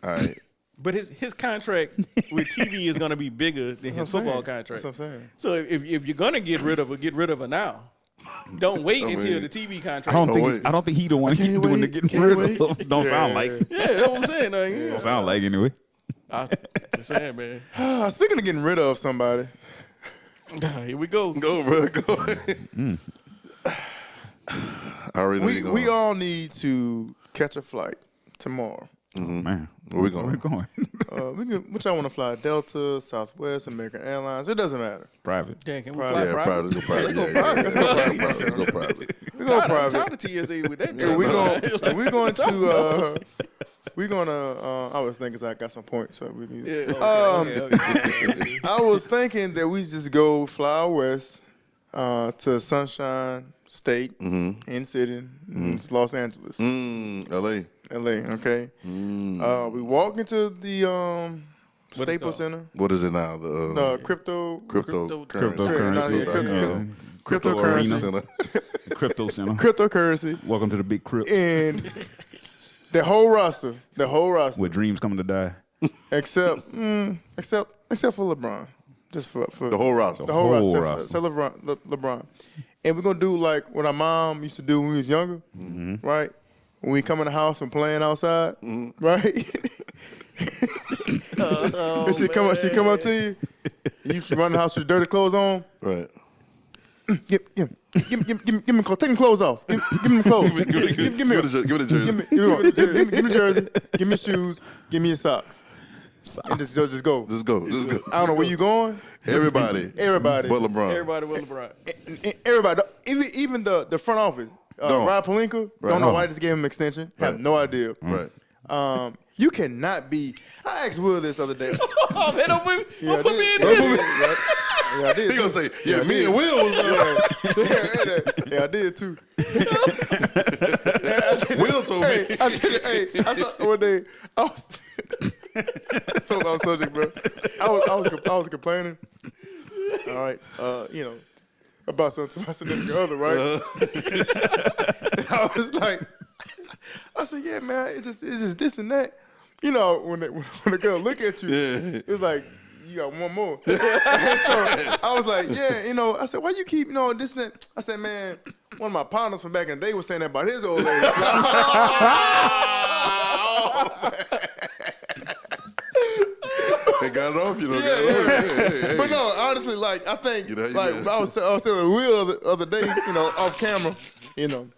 All right. But his contract with TV is gonna be bigger than his football contract. That's what I'm saying. So if you're gonna get rid of her now. Don't wait until the TV contract. I don't think he the one keep doing the getting rid of. Don't sound like. Yeah, that's what I'm saying. Don't sound like anyway. I'm just saying, man. Speaking of getting rid of somebody, Here we go. Go, bro. Go. I already know we all need to catch a flight tomorrow. Man, Where we going? Which I want to fly? Delta, Southwest, American Airlines. It doesn't matter. private. Yeah, can we Private. fly Yeah, private? Let's go private. Let's go private. Let's go private. We go I'm private. tired of TSA with that. And we're going to. We're gonna. I was thinking, I got some points. So we need. Okay. I was thinking that we just go fly west to Sunshine State in city. It's Los Angeles, L.A. LA. Okay. We walk into the Staples Center. What is it now? The cryptocurrency. Crypto Center. Cryptocurrency. Welcome to the big crypt. And the whole roster, Where dreams coming to die. except for LeBron, just for the whole roster. the whole whole roster, except LeBron. And we're gonna do like what our mom used to do when we was younger, right? When we come in the house and playing outside, right? She come up to you. You should run the house with your dirty clothes on. Right. Give me clothes. Take them clothes off. Give me clothes. Give me the jersey. Give me jersey. Give me shoes. Give me your socks. And just go. Just go. I don't know where you going. Everybody. But LeBron. Everybody with LeBron. Everybody. Even the front office. Rob Pelinka. Don't know why I just gave him an extension. Have no idea. Right. You cannot be. I asked Will this other day. Oh, man, don't put me in this. this. Yeah, I did. He gonna say, me and Will was Yeah, I did too. Will told me. I saw one day. I was so off subject, bro. I was complaining. All right, about something to my significant other, right? And I was like, I said, yeah, man, it's just this and that. You know, when the girl look at you, it's like, you got one more. And so I was like, yeah, I said, why you keep, this and that? I said, man, one of my partners from back in the day was saying that about his old lady. They got it off, Yeah. But no, honestly, like, I think, I was telling Will the other day, off camera, you know,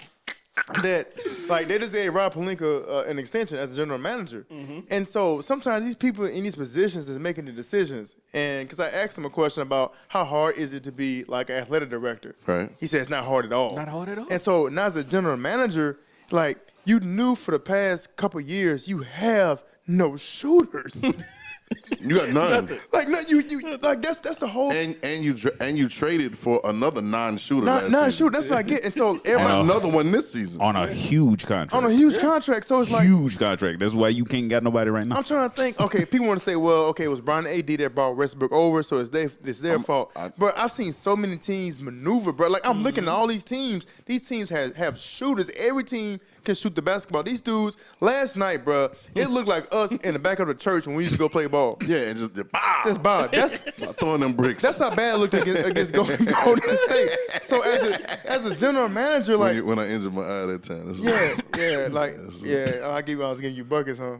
that like they just gave Rob Pelinka an extension as a general manager, and so sometimes these people in these positions is making the decisions. And because I asked him a question about how hard is it to be like an athletic director, right? He said it's not hard at all. Not hard at all. And so now as a general manager, like you knew for the past couple years you have no shooters. You got none. Like no, you like that's the whole. And you traded for another non-shooter. Non-shooter. That's what I get. And so and another one this season on a huge contract. On a huge contract. So it's like huge contract. That's why you can't got nobody right now. I'm trying to think. Okay, people want to say, well, okay, it was Brian AD that brought Westbrook over, so it's their fault. But I've seen so many teams maneuver, bro. Like I'm looking at all these teams. These teams have shooters. Every team can shoot the basketball. These dudes last night, bro, it looked like us in the back of the church when we used to go play ball. Yeah, and just bow. Just bow. That's throwing them bricks. That's how bad it looked against Golden State. So as a general manager, like when I injured my eye that time. I was giving you buckets, huh?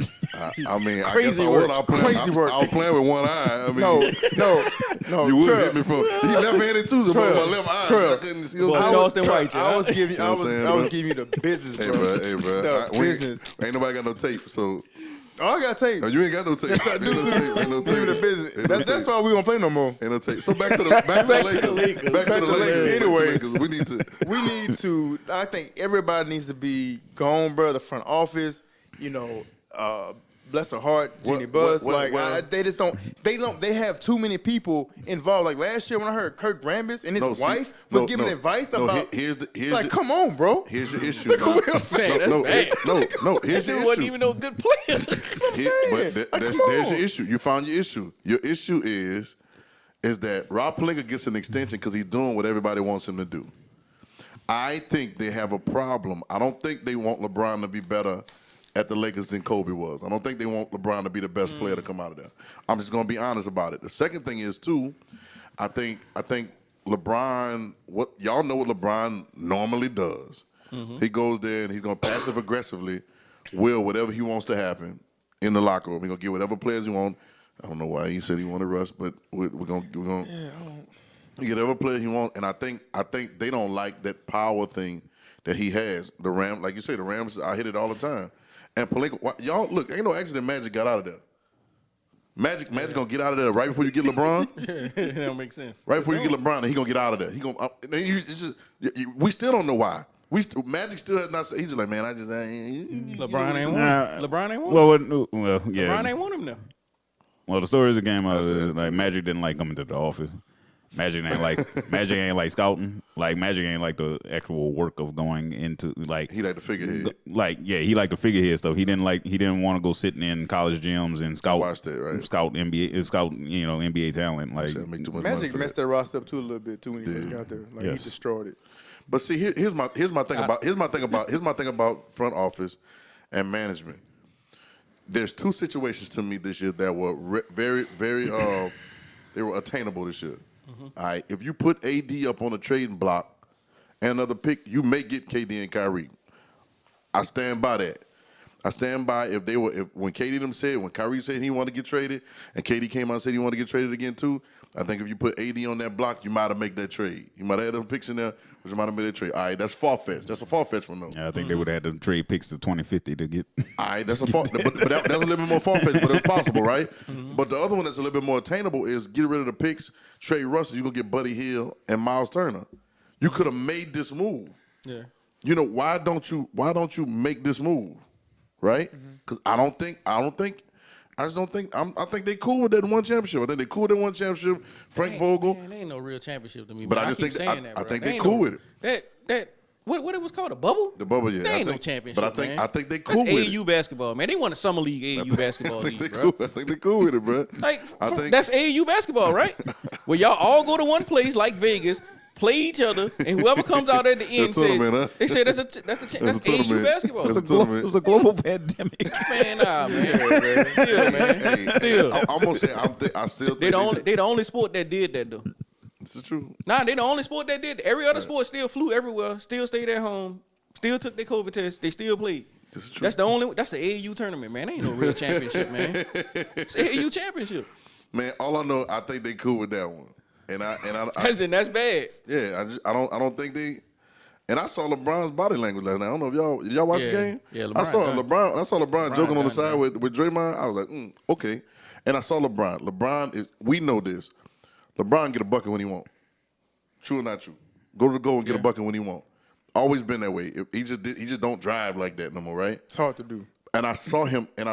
I mean, crazy I guess work. I was. Crazy work. I was playing with one eye. I mean, no. You would hit me from. He left-handed too, so my left eye. I couldn't see. Charleston White. I was giving you the business, bro. Hey, bro. The business. Ain't nobody got no tape, so. Oh, I got tape. Oh, you ain't got no tape. Yes, I do. Ain't no tape. Give me the business. That's why we don't play no more. Ain't no tape. So back to the Lakers. Back to the Lakers. Anyway, we need to. I think everybody needs to be gone, bro. The front office, you know, bless her heart, Jeannie Buss. They just don't. They have too many people involved. Like last year when I heard Kurt Rambis and his wife was giving advice about. Come on, bro. Here's the issue. No. Here's the issue. Wasn't even no good player. There's your issue. You found your issue. Your issue is that Rob Pelinka gets an extension because he's doing what everybody wants him to do. I think they have a problem. I don't think they want LeBron to be better at the Lakers than Kobe was. I don't think they want LeBron to be the best player to come out of there. I'm just going to be honest about it. The second thing is, too, I think LeBron, y'all know what LeBron normally does. He goes there and he's going to passive-aggressively will whatever he wants to happen in the locker room. He's going to get whatever players he wants. I don't know why he said he wanted Russ, but we're going to get whatever player he wants. And I think they don't like that power thing that he has. The Rams, like you say, the Rams, I hit it all the time. And Pelinka, y'all look, ain't no accident Magic got out of there. Magic gonna get out of there right before you get LeBron. That don't make sense. Right before you get LeBron, and he gonna get out of there. He gonna. We still don't know why. Magic still has not said. He's just like, man, I just. LeBron ain't want him. LeBron ain't want him. Well, yeah. LeBron ain't want him now. Well, the story of the game is like Magic didn't like coming to the office. Magic ain't like scouting. Like Magic ain't like the actual work of going into like he like the figurehead. He liked the figurehead stuff. He didn't want to go sitting in college gyms and scout. Watch that, right? Scout NBA talent. Like Magic messed that roster up too a little bit too when he first got there. Like he destroyed it. But see, here's my thing about front office and management. There's two situations to me this year that were very they were attainable this year. All right, if you put AD up on a trading block and another pick, you may get KD and Kyrie. I stand by that. I stand by when Kyrie said he wanted to get traded, and KD came out and said he wanted to get traded again too. I think if you put AD on that block, you might have made that trade. You might have had them picks in there, which might have made that trade. All right, that's far-fetched. That's a far-fetched one, though. Yeah, I think they would have had to trade picks to 2050 to get. All right, that's that's a little bit more far-fetched, but it's possible, right? But the other one that's a little bit more attainable is get rid of the picks, trade Russell. You're going to get Buddy Hield and Miles Turner. You could have made this move. Yeah. You know, why don't you make this move, right? Because I think they cool with that one championship. I think they cool with that one championship. Frank Vogel. Man, they ain't no real championship to me. But I think they cool with it. That what it was called, a bubble? The bubble, yeah. They ain't no championship, but man. I think they cool That's with AAU basketball, man. They won a summer league AAU basketball league, bro. I think they cool with it, bro. That's AAU basketball, right? Where y'all all go to one place like Vegas, play each other, and whoever comes out at the end they say that's AAU basketball. It was a global pandemic. Man, nah, man. Still, man. Still. I'm gonna say I still think they the only sport that did that though. This is true. Nah, they the only sport that did. Every other sport still flew everywhere, still stayed at home, still took their COVID test, they still played. This is true. That's the AAU tournament, man. They ain't no real championship, man. It's AAU championship. Man, all I know, I think they cool with that one. And I that's bad. Yeah, I don't think they. And I saw LeBron's body language last night. I don't know if y'all watch the game. Yeah, I saw LeBron joking on the side with Draymond. I was like, okay. And I saw LeBron. We know this. LeBron get a bucket when he want. True or not true? Go to the goal and get a bucket when he want. Always been that way. He just don't drive like that no more, right? It's hard to do. And I saw him do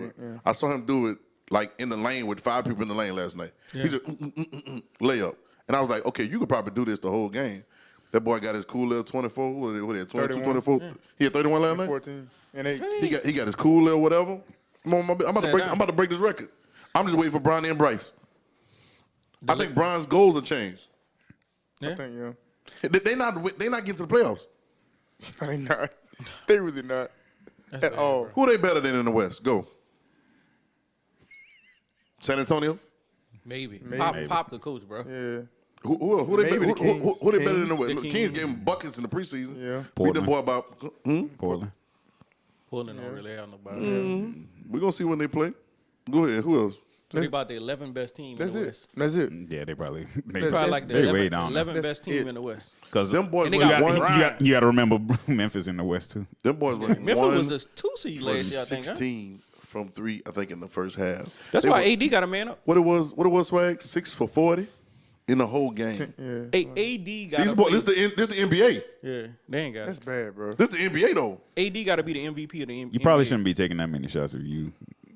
it. Yeah. I saw him do it like in the lane with 5 people in the lane last night. Yeah. He just layup. And I was like, okay, you could probably do this the whole game. That boy got his cool little 24. What is it? 22, 24. Yeah. He had 31 last night? 14 and 8. He got his cool little whatever. I'm about to break this record. I'm just waiting for Bronny and Bryce. I think Bron's goals have changed. Yeah. I think, yeah. They not getting to the playoffs. They not. They really not. That's at all. Who are they better than in the West? Go. San Antonio? Maybe. Pop the coach, bro. Yeah. Who they better than the West? The Kings gave him buckets in the preseason. Yeah. Beat them boy about Portland. Portland don't really have nobody. We're going to see when they play. Go ahead. Who else? So they about the 11th best team in the West. That's it. Yeah, they probably like the 11th best team in the West. Because them boys you got to remember Memphis in the West too. Them boys like Memphis was a 2 seed last year, I think. 16 from 3, I think, in the first half. That's why AD got a man up. What it was, Swag? 6 for 40 in the whole game. AD got this the NBA. Yeah, they ain't got That's bad, bro. This the NBA though. AD got to be the MVP of the NBA. You probably shouldn't be taking that many shots if you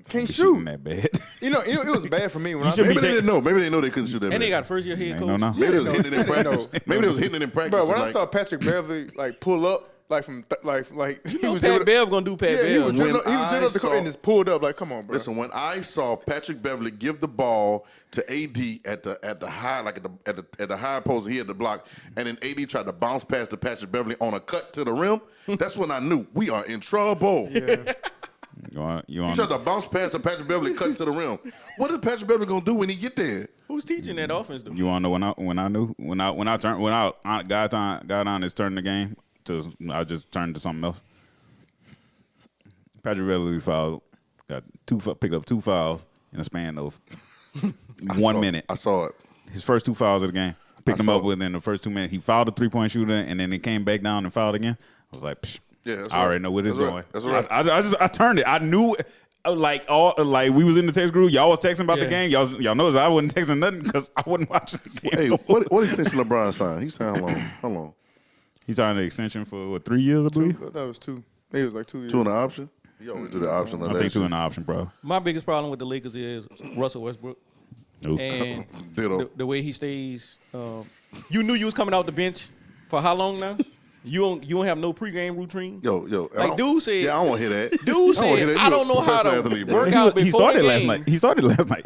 can't shoot that bad. You know, it was bad for me when maybe they didn't know. Maybe they know they couldn't shoot that bad. And they got first year head coach. No. Maybe they was hitting it in practice. Maybe they was hitting it in practice. Bro, when I saw Patrick Beverly like pull up from he was Pat Bev gonna do Pat Bev. He was dribbling up the court and just pulled up like, come on, bro. Listen, when I saw Patrick Beverly give the ball to AD at the high post, he had the block, and then AD tried to bounce past to Patrick Beverly on a cut to the rim. That's when I knew we are in trouble. Yeah. He tried to bounce past to Patrick Beverly, cutting to the rim. What is Patrick Beverly gonna do when he get there? Who's teaching that offense? You wanna know when I got on this turn the game to I just turned to something else. Patrick Beverly picked up 2 fouls in a span of 1 minute. I saw it. His first 2 fouls of the game. Picked him up within the first 2 minutes. He fouled a 3-point shooter, and then he came back down and fouled again. I was like, psh. Yeah, I already know where this is going. That's right. I turned it. I knew, like we was in the text group. Y'all was texting about the game. Y'all knows I wasn't texting nothing because I wasn't watching the game. Hey, what extension LeBron signed? He signed how long? He signed an extension for 3 years, I believe. That was 2. Maybe it was like 2 years. 2 in the option. He always do the option. I think 2 in the option, bro. My biggest problem with the Lakers is Russell Westbrook. Nope. And the way he stays. You knew you was coming out the bench for how long now? You don't have no pregame routine. Yo. Like dude said. Yeah, I don't want to hear that. Dude said, I don't know how to work out before he started the last game. night. He started last night.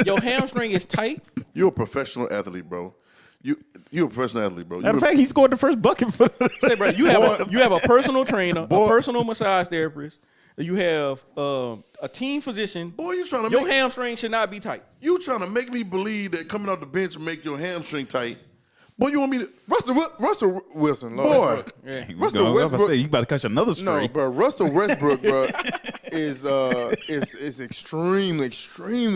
Your hamstring is tight. You're a professional athlete, bro. You're a professional athlete, bro. Matter of fact, he scored the first bucket for. Say, bro, you have a personal trainer, a personal massage therapist. You have a team physician. Boy, you trying to your hamstring should not be tight. You trying to make me believe that coming off the bench make your hamstring tight? Boy, you want me to Russell Wilson, Lord. Boy, yeah. Russell Westbrook. You about to catch another streak. No, bro. Russell Westbrook, bro, is extremely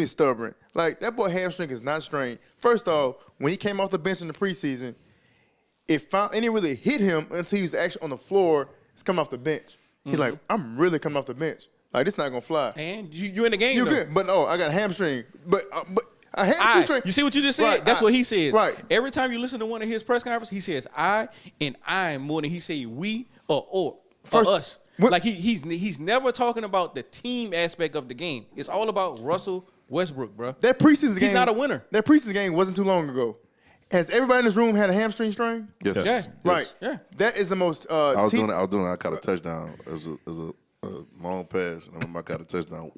stubborn. Like that boy hamstring is not strained. First off, when he came off the bench in the preseason, it didn't really hit him until he was actually on the floor. He's coming off the bench. He's like, I'm really coming off the bench. Like this not gonna fly. And you in the game. You good? But no, I got a hamstring. But a hamstring strain. You see what you just said? Right, That's what he says. Right. Every time you listen to one of his press conferences, he says I more than he say we or us. Like he's never talking about the team aspect of the game. It's all about Russell Westbrook, bro. That preseason game. He's not a winner. That preseason game wasn't too long ago. Has everybody in this room had a hamstring strain? Yes. Yeah. Yes. Right. Yeah. That is the most. I was doing it. I caught a touchdown as a long pass, and I remember I got a touchdown.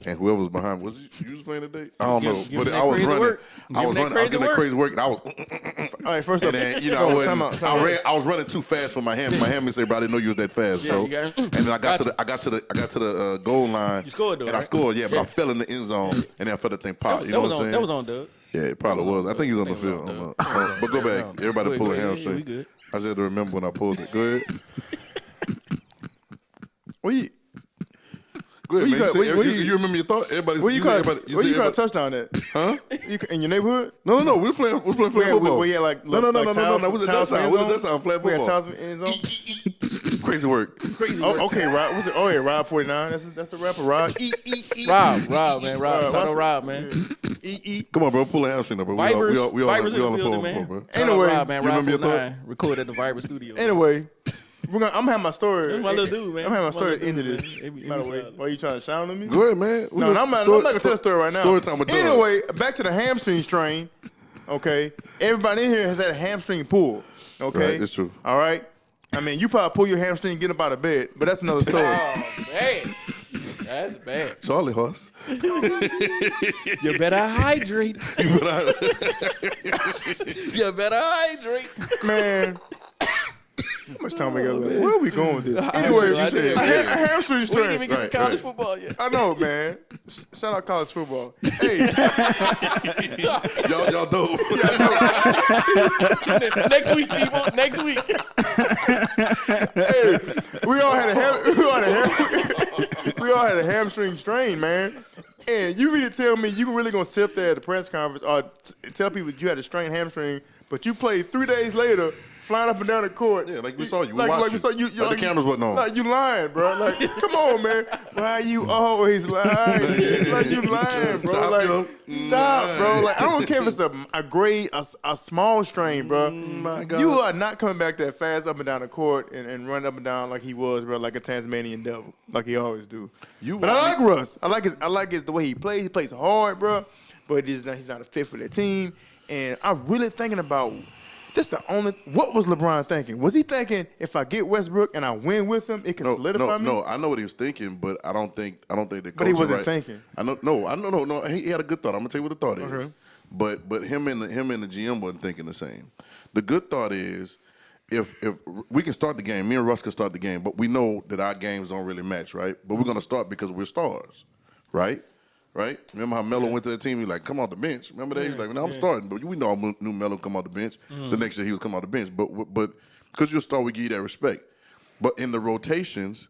And whoever was behind me, you was playing today? I don't know, but I was running. I was getting that crazy work, and I was. All right, first off, and then, I was running too fast for my hand. My hand said, "Bro, I didn't know you was that fast." So, and then I got to the goal line. You scored though, and I scored, but I fell in the end zone, and then I felt the thing pop. You know what I'm saying? That was on Doug. Yeah, it probably was. I think he was on the field. But go back. Everybody pull a hamstring. We good. I just had to remember when I pulled it. Go ahead. Go ahead, man. You remember your thought? Everybody. Where you caught a touchdown at? Huh? In your neighborhood? No. We were playing flag football. We had like no. That was a touchdown. What is that sound? Flag football. We had end zone. Crazy work. Okay, Rob. Oh yeah, Rob 49. That's the rapper, Rob. Rob, man. Rob, man. Come on, bro. Pull a hamstring up, bro. Vibers, we all in the on building, the man. bro. Anyway, Rob, man. You Rob remember your 49 recorded at the Vibers studio. Anyway, I'm having my story. That's my little dude, man. I'm having my story at the end of dude, this. man. By the way, why are you trying to shout on me? Go ahead, man. No, I'm not gonna tell the story right now. Story time with Doug. Anyway, back to the hamstring strain. Okay, everybody in here has had a hamstring pull. Okay, Right, it's true. All right. I mean, you probably pull your hamstring and get up out of bed, but that's another story. Oh, man. That's bad. Charlie horse. You better hydrate. You better hydrate. Man. How much time we got left? Where are we going with this? Anyway, you said a hamstring We strain. didn't even get to college football yet. I know, man. Shout out college football. Hey, y'all dope. Next week, people. Next week. hey, we all had a hamstring strain, man. And you really tell me you really gonna sit up there at the press conference or tell people that you had a strained hamstring, but you played 3 days later, flying up and down the court. Yeah, like we saw you. Like we saw you. The cameras wasn't on. Like you lying, bro. Like, come on, man. Why you always lying? Like you lying, bro. Stop, bro. Like I don't care if it's a grade, a small strain, bro. My God. You are not coming back that fast up and down the court and run up and down like he was, bro, like a Tasmanian devil, like he always do. But I like Russ. I like his the way he plays. He plays hard, bro. But he's not a fit for the team. And I'm really thinking about. This the only. What was LeBron thinking? Was he thinking if I get Westbrook and I win with him, it can solidify me? No, I know what he was thinking, but I don't think the coach. But he wasn't right. thinking. No. He had a good thought. I'm gonna tell you what the thought Okay. is. But him and the GM wasn't thinking the same. The good thought is if we can start the game, me and Russ can start the game, but we know that our games don't really match, right? But we're gonna start because we're stars, right? Right? Remember how Melo went to the team? He was like, come off the bench. Remember that? He was like, no, I'm starting. But we know knew Melo come off the bench. The next year he was come off the bench. But because you're a star, we give you that respect. But in the rotations,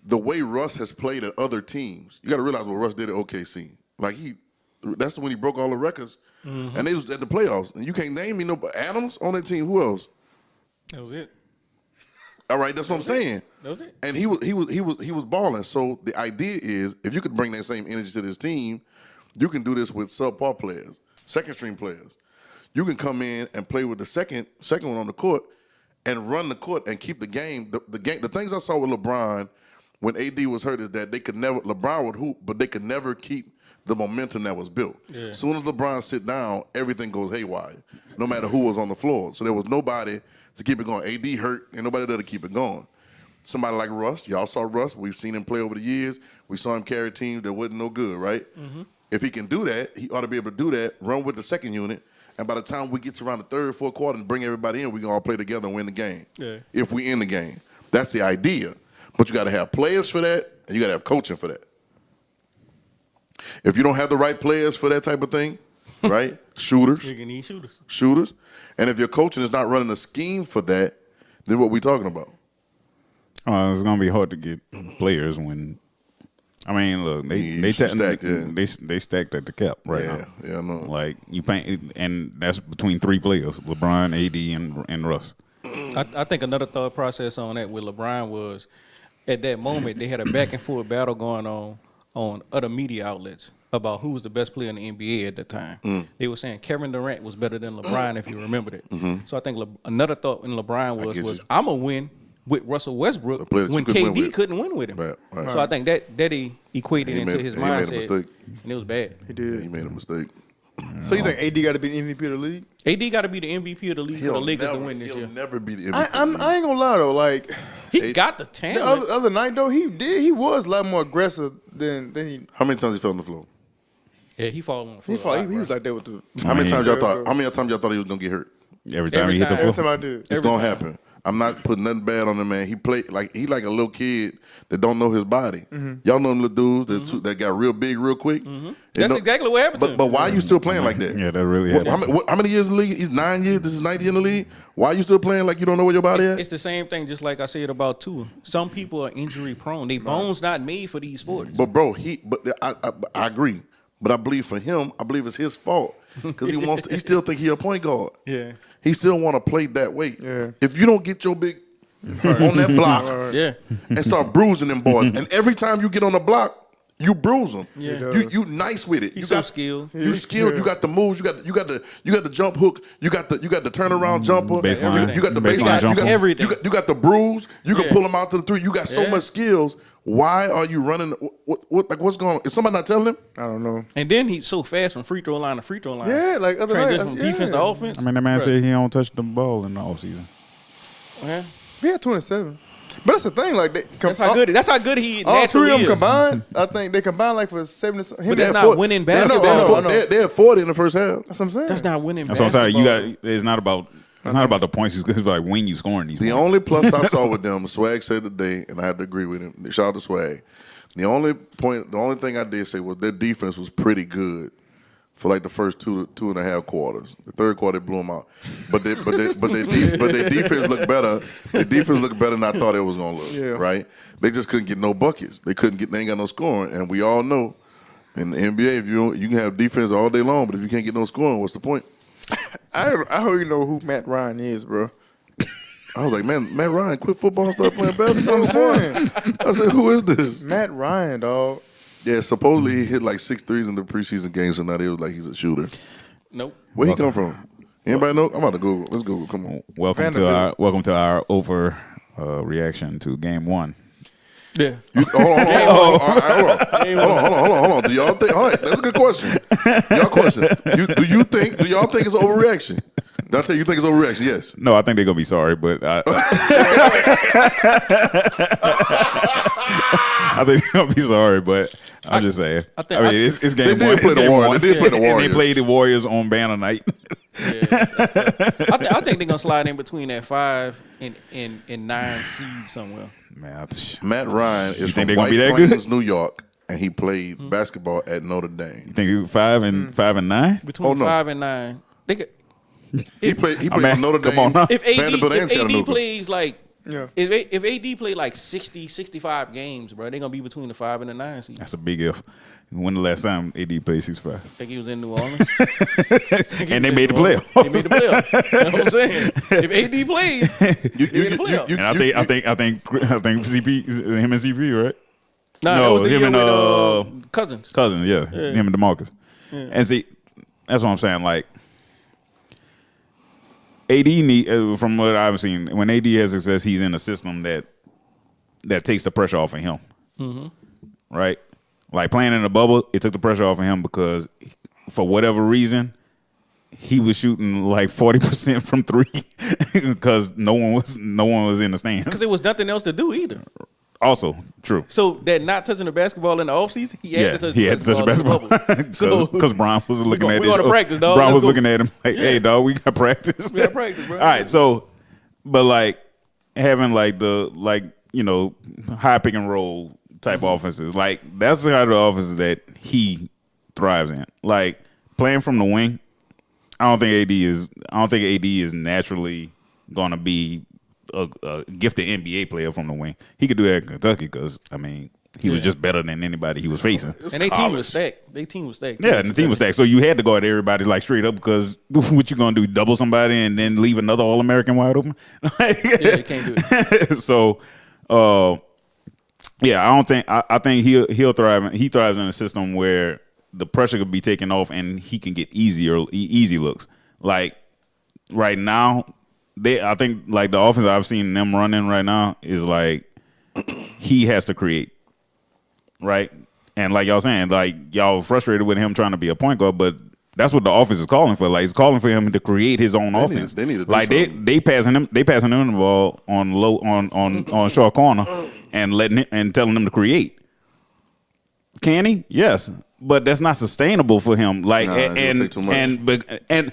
the way Russ has played at other teams, you got to realize what Russ did at OKC. Like that's when he broke all the records. And they was at the playoffs. And you can't name me Adams on that team. Who else? That was it. All right, that's what I'm saying. That was it. And he was balling. So the idea is, if you could bring that same energy to this team, you can do this with subpar players, second string players. You can come in and play with the second one on the court and run the court and keep the game. The things I saw with LeBron when AD was hurt is that LeBron would hoop, but they could never keep the momentum that was built. Yeah. As soon as LeBron sit down, everything goes haywire, no matter who was on the floor. So there was nobody to keep it going. AD hurt, and nobody there to keep it going. Somebody like Russ, y'all saw Russ. We've seen him play over the years. We saw him carry teams that wasn't no good, right? If he can do that, he ought to be able to do that, run with the second unit, and by the time we get to around the third, fourth quarter and bring everybody in, we can all play together and win the game. Yeah. If we in the game. That's the idea. But you got to have players for that, and you got to have coaching for that. If you don't have the right players for that type of thing, right? Shooters. You can need Shooters. And if your coaching is not running a scheme for that, then what we talking about? It's gonna be hard to get players when. I mean, look, they stacked at the cap right now. Yeah, I know. Like you pay, and that's between three players: LeBron, AD, and Russ. I think another thought process on that with LeBron was, at that moment they had a back and forth battle going on other media outlets about who was the best player in the NBA at the time. They were saying Kevin Durant was better than LeBron, if you remembered it. So I think another thought in LeBron was I'm going to win with Russell Westbrook when KD couldn't win with him. Right. So I think that he equated into his mindset. He made a mistake. And it was bad. He did. He made a mistake. So you think AD got to be the MVP of the league? AD got to be the MVP of the league for the Lakers to win this year. He'll never be the MVP. I ain't gonna lie though, like he got the talent. The other night though, he was a lot more aggressive than he. How many times he fell on the floor? Yeah, he fall on the floor. He was like that with the. How many times y'all thought he was gonna get hurt? Every time he hit the floor. Every time I did. It's gonna happen. I'm not putting nothing bad on him, man. He like a little kid that don't know his body. Y'all know them little dudes that got real big real quick. That's exactly what happened to him. But why are you still playing like that? Yeah, that really happened. How many years in the league? He's 9 years. This is 9th year in the league. Why are you still playing like you don't know where your body at? It's the same thing, just like I said about Tua. Some people are injury prone. They bones not made for these sports. But bro, I agree. But I believe for him, I believe it's his fault because he still think he a point guard. Yeah. He still want to play that way. Yeah. If you don't get your big on that block Yeah. and start bruising them boys, and every time you get on the block, you bruise them. Yeah. You nice with it. He's you so skilled. You skilled. You got the moves. You got the jump hook. You got the turnaround jumper. Baseline. You got the Baseline baseline. jumper. Everything. You got the bruise. You can Yeah. pull them out to the three. You got so much skills. Why are you running? What's going on? Is somebody not telling him? I don't know. And then he's so fast from free throw line to free throw line. Yeah, like other Transition night, from defense to offense. I mean, that man said he don't touch the ball in the offseason. Yeah. He had 27. But that's the thing, like That's how good he all three naturally of them is. combined. I think they combined like for 70. But that's not winning basketball. They had 40 in the first half. That's what I'm saying. That's not winning That's what I'm basketball. saying. You got. It's not about. It's not about the points. It's about when you scoring these. The points. only plus I saw with them, Swag said today, and I had to agree with him. Shout out to Swag. The only thing I did say was their defense was pretty good for like the first two and a half quarters. The third quarter they blew them out, but their defense looked better. Their defense looked better than I thought it was gonna look. Yeah. Right? They just couldn't get no buckets. They ain't got no scoring, and we all know in the NBA if you can have defense all day long, but if you can't get no scoring, what's the point? I don't even know who Matt Ryan is, bro. I was like, man, Matt Ryan quit football and started playing basketball. That's what I'm saying. I said, who is this? Matt Ryan, dog. Yeah, supposedly he hit like 6 threes in the preseason game, so now they was like he's a shooter. Nope. Where he come from? Anybody know? I'm about to Google. Let's Google. Come on. Welcome to our over reaction to game one. Yeah. Hold on. Do y'all think? All right, that's a good question. Y'all question. Do y'all think it's an overreaction? Dante, you think it's overreaction? Yes. No, I think they're gonna be sorry, but I think they're gonna be sorry, but I'm just saying. It's game one. They did play the Warriors. They did play the Warriors. And they played the Warriors on banner night. I think they're gonna slide in between that 5 and 9 seed somewhere. Man, Matt Ryan is from they White gonna be that Plains, good? New York, and he played basketball at Notre Dame. You think you 5 and 9? Between 5 and 9. They could, He played at Notre Dame. Come on now. if Vanderbilt and AD Chattanooga. plays like Yeah. if AD play like 60, 65 games, bro, they're gonna be between the 5 and the 9 seed. That's a big if. When the last time AD played 6-5? I think he was in New Orleans. And they made the playoffs. They made the playoffs. That's what I'm saying. If AD plays, he made the playoffs. And I think CP, him and CP, right? Nah, No, that was the him year and, with Cousins. Cousins, yeah. Him and DeMarcus. Yeah. And see, that's what I'm saying. Like, AD need, from what I've seen, when AD has success, he's in a system that takes the pressure off of him. Mm-hmm. Right? Like playing in the bubble, it took the pressure off of him because for whatever reason, he was shooting like 40% from 3 because no one was in the stands. Because there was nothing else to do either. Also true. So that not touching the basketball in the offseason, he had to touch the basketball So because Brian was looking at we gotta practice, dog. Brian Let's was go. looking at him like, "Hey, dog, we got practice." We got practice, bro. All right, so, but like having like high pick and roll type offenses, like that's the kind of offenses that he thrives in. Like playing from the wing, I don't think AD is naturally gonna be a gifted NBA player from the wing. He could do that in Kentucky because he was just better than anybody he was facing. And their team was stacked. Yeah, and the team was stacked. So you had to guard everybody like straight up because what you gonna do? Double somebody and then leave another All-American wide open? Yeah, you can't do it. So, yeah, I think he'll thrive. He thrives in a system where the pressure could be taken off and he can get easy looks. Like right now, I think like the offense I've seen them running right now is like he has to create, right? And like y'all saying, like y'all frustrated with him trying to be a point guard, but that's what the offense is calling for. Like it's calling for him to create his own offense. They need to do like something. they passing him the ball on short corner and telling him to create. Can he? Yes, but that's not sustainable for him. Like Nah, it'll take too much. and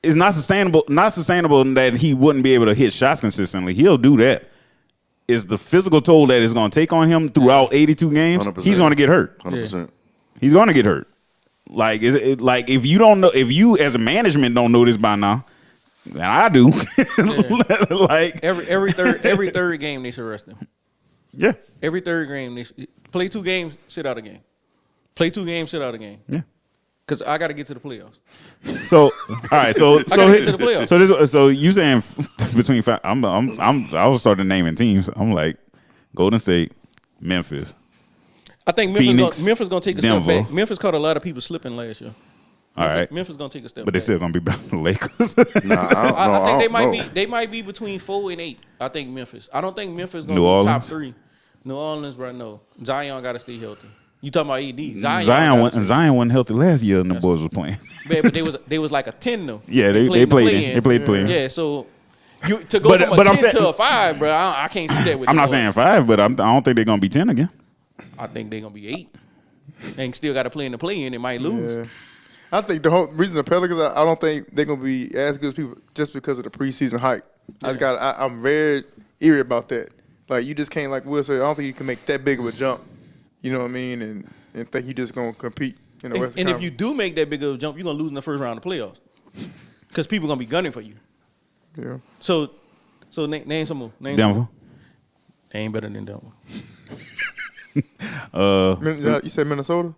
it's not sustainable. Not sustainable that he wouldn't be able to hit shots consistently. He'll do that. It's the physical toll that it's going to take on him throughout 82 games. 100%. He's going to get hurt. 100%. He's going to get hurt. Like, like if you don't know, if you as a management don't know this by now, and I do. Like every third game they should rest him. Yeah. Every third game they should play 2 games, sit out a game. Play 2 games, sit out a game. Yeah. Because I got to get to the playoffs. So all right, so get to the playoffs. So you saying between I was starting naming teams. I'm like Golden State, Memphis. I think Memphis gonna take a Denver. step back. Memphis caught a lot of people slipping last year. All right, Memphis gonna take a step but back. they're still gonna be better than the Lakers. I think they might be between 4 and 8. I think Memphis. I don't think Memphis gonna be top 3. New Orleans, bro, no. Zion got to stay healthy. You talking about AD? Zion wasn't healthy last year, and the boys was playing. But they was like a 10 though. Yeah, they played play-in. Yeah, so to go from a 10 to a 5, bro, I can't see that with. I'm not saying 5, but I don't think they're gonna be 10 again. I think they're gonna be 8. They still got to play in the play-in. They might lose. Yeah. I think the whole reason the Pelicans, I don't think they're gonna be as good as people just because of the preseason hype. Yeah. I'm very eerie about that. Like, you just can't, like Will said, I don't think you can make that big of a jump. You know what I mean? And think you just gonna compete in the Western Conference. If you do make that big of a jump, you're gonna lose in the first round of the playoffs because people gonna be gunning for you. Yeah. So name some more. Denver. They ain't better than Denver. You said Minnesota?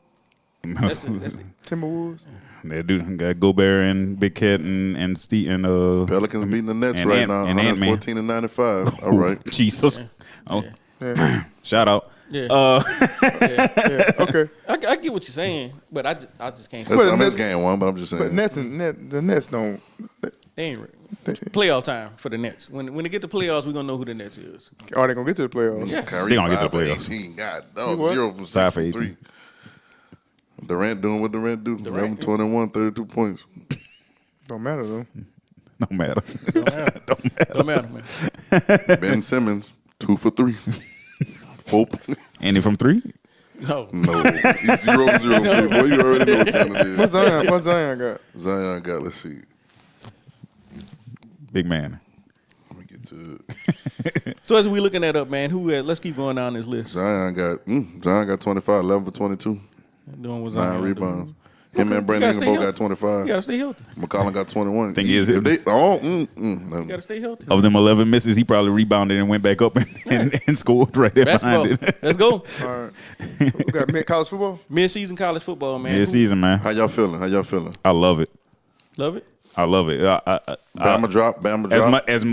That's it. Timberwolves? They do got Gobert and Big Cat and Steve and Pelicans beating the Nets and right now, and 114 and 95. All right, Jesus. Yeah. Yeah. Shout out. Yeah. Yeah. Okay. I get what you're saying, but I just can't. That's game 1, but I'm just saying. But the Nets don't. They ain't playoff time for the Nets. When they get to playoffs, we're gonna know who the Nets is. Are they gonna get to the playoffs? Yes. Kyrie They gonna get to 5 the for playoffs. 18. God, dog, 0 from 6 5 for from 18. 3. Durant doing what Durant do. 11, 21, 32 points. Don't matter though. No matter. Don't matter, man. Ben Simmons 2 for 3. 4 points. Any from 3? No. He's 0 for 0. Boy, you already know what time it is. What Zion got? Zion got, let's see. Big man. Let me get to it. So as we looking that up, man, let's keep going down this list. Zion got 25, 11 for 22. Doing what 9 Zion rebounds. doing. Him and Brandon stay Ingram both healthy. got 25. You gotta stay healthy. McCollum got 21. Thing is, if they, You gotta stay healthy. of them 11 misses, he probably rebounded and went back up and scored right there Basketball. behind it. Let's go. All right. We got college football. Mid-season college football, man. Mid-season, man. how y'all feeling? I love it. Love it. I love it. Bama drop. As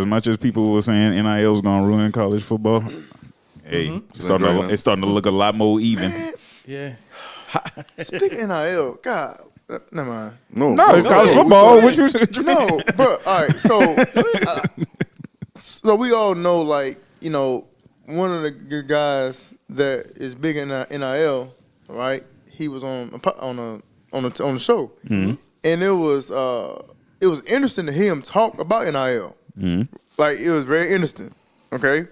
much as people were saying NIL was gonna ruin college football, hey, it's starting to look a lot more even. Yeah. Speaking of NIL, God, never mind. No, it's college football. What you No, bro. All right, so we all know, like, you know, one of the good guys that is big in NIL, right? He was on the show, and it was interesting to hear him talk about NIL. Like, it was very interesting. Okay,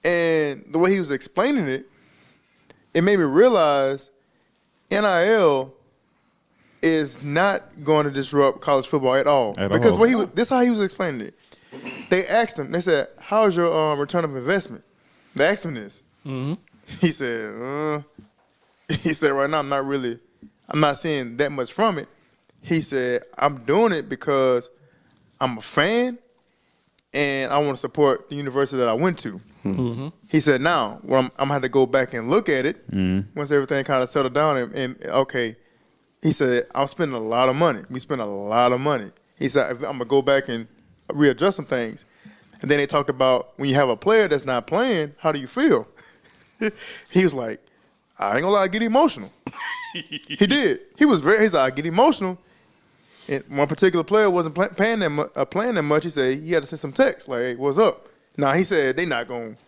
and the way he was explaining it, it made me realize NIL is not going to disrupt college football at all. Because this is how he was explaining it. They asked him, they said, how's your return of investment? They asked him this. He said, right now I'm not seeing that much from it. He said, I'm doing it because I'm a fan and I want to support the university that I went to. He said, now, well, I'm going to have to go back and look at it once everything kind of settled down. And okay, he said, I'm spending a lot of money. We spend a lot of money. He said, I'm going to go back and readjust some things. And then they talked about when you have a player that's not playing, how do you feel? He was like, I ain't going to lie, I get emotional. He did. He's like, I get emotional. And one particular player wasn't playing that much. He said he had to send some text like, hey, what's up? Now, he said they're not going to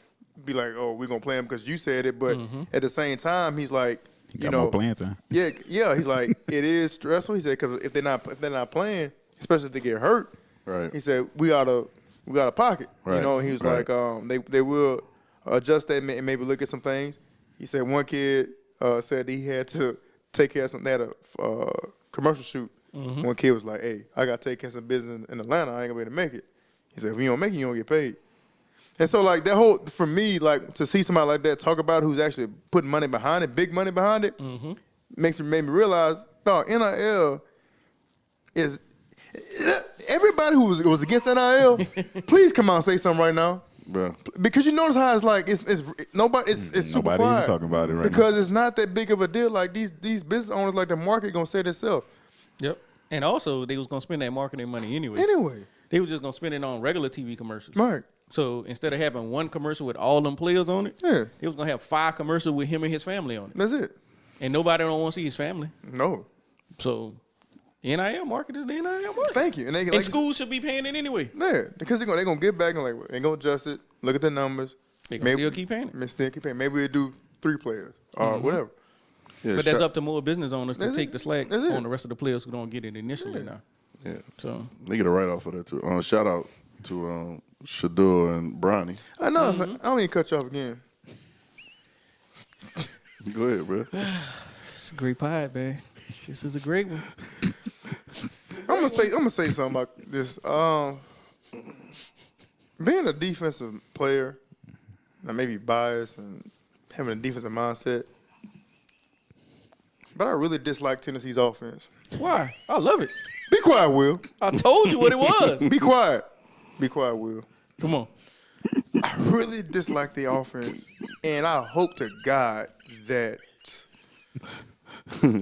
be like, oh, we're going to play him because you said it. But at the same time, he's like, you know. More playing time. Yeah. He's like, it is stressful. He said, because if they're not playing, especially if they get hurt, right. He said, we out of pocket. Right. You know, he was like, they will adjust that and maybe look at some things. He said one kid said he had to take care of they had a commercial shoot One kid was like, "Hey, I got to take care of some business in Atlanta. I ain't gonna be able to make it." He said, "If you don't make it, you don't get paid." And so, like, that whole, for me, like, to see somebody like that talk about it who's actually putting money behind it, big money behind it, made me realize, dog, NIL is, everybody who was against NIL, please come out and say something right now. Bro. Because you notice how it's like, it's nobody, it's super Nobody quiet. even talking about it right because it's not that big of a deal. Like, these business owners, like, the market gonna say it itself. Yep. And also, they was gonna spend that marketing money anyway. They was just gonna spend it on regular TV commercials. Right. So instead of having one commercial with all them players on it, Yeah. they was gonna have 5 commercials with him and his family on it. That's it. And nobody don't want to see his family. No. So NIL market is the NIL market. Thank you. And schools should be paying it anyway. Yeah, because they're gonna get back and like they gonna adjust it. Look at the numbers. They gonna still keep paying it. Still keep paying. Maybe we'll do 3 players or whatever. Yeah, But that's up to more business owners to That's take it. the slack That's it. on the rest of the players who don't get it initially now. Yeah. So They get a write-off for that, too. Shout out to Shador and Bronny. Another thing, I don't even cut you off again. Go ahead, bro. it's a great pod, man. This is a great one. I'm gonna say something about this. Being a defensive player, I may be biased and having a defensive mindset, but I really dislike Tennessee's offense. Why? I love it. Be quiet, Will. I told you what it was. Be quiet. Be quiet, Will. Come on. I really dislike the offense, and I hope to God that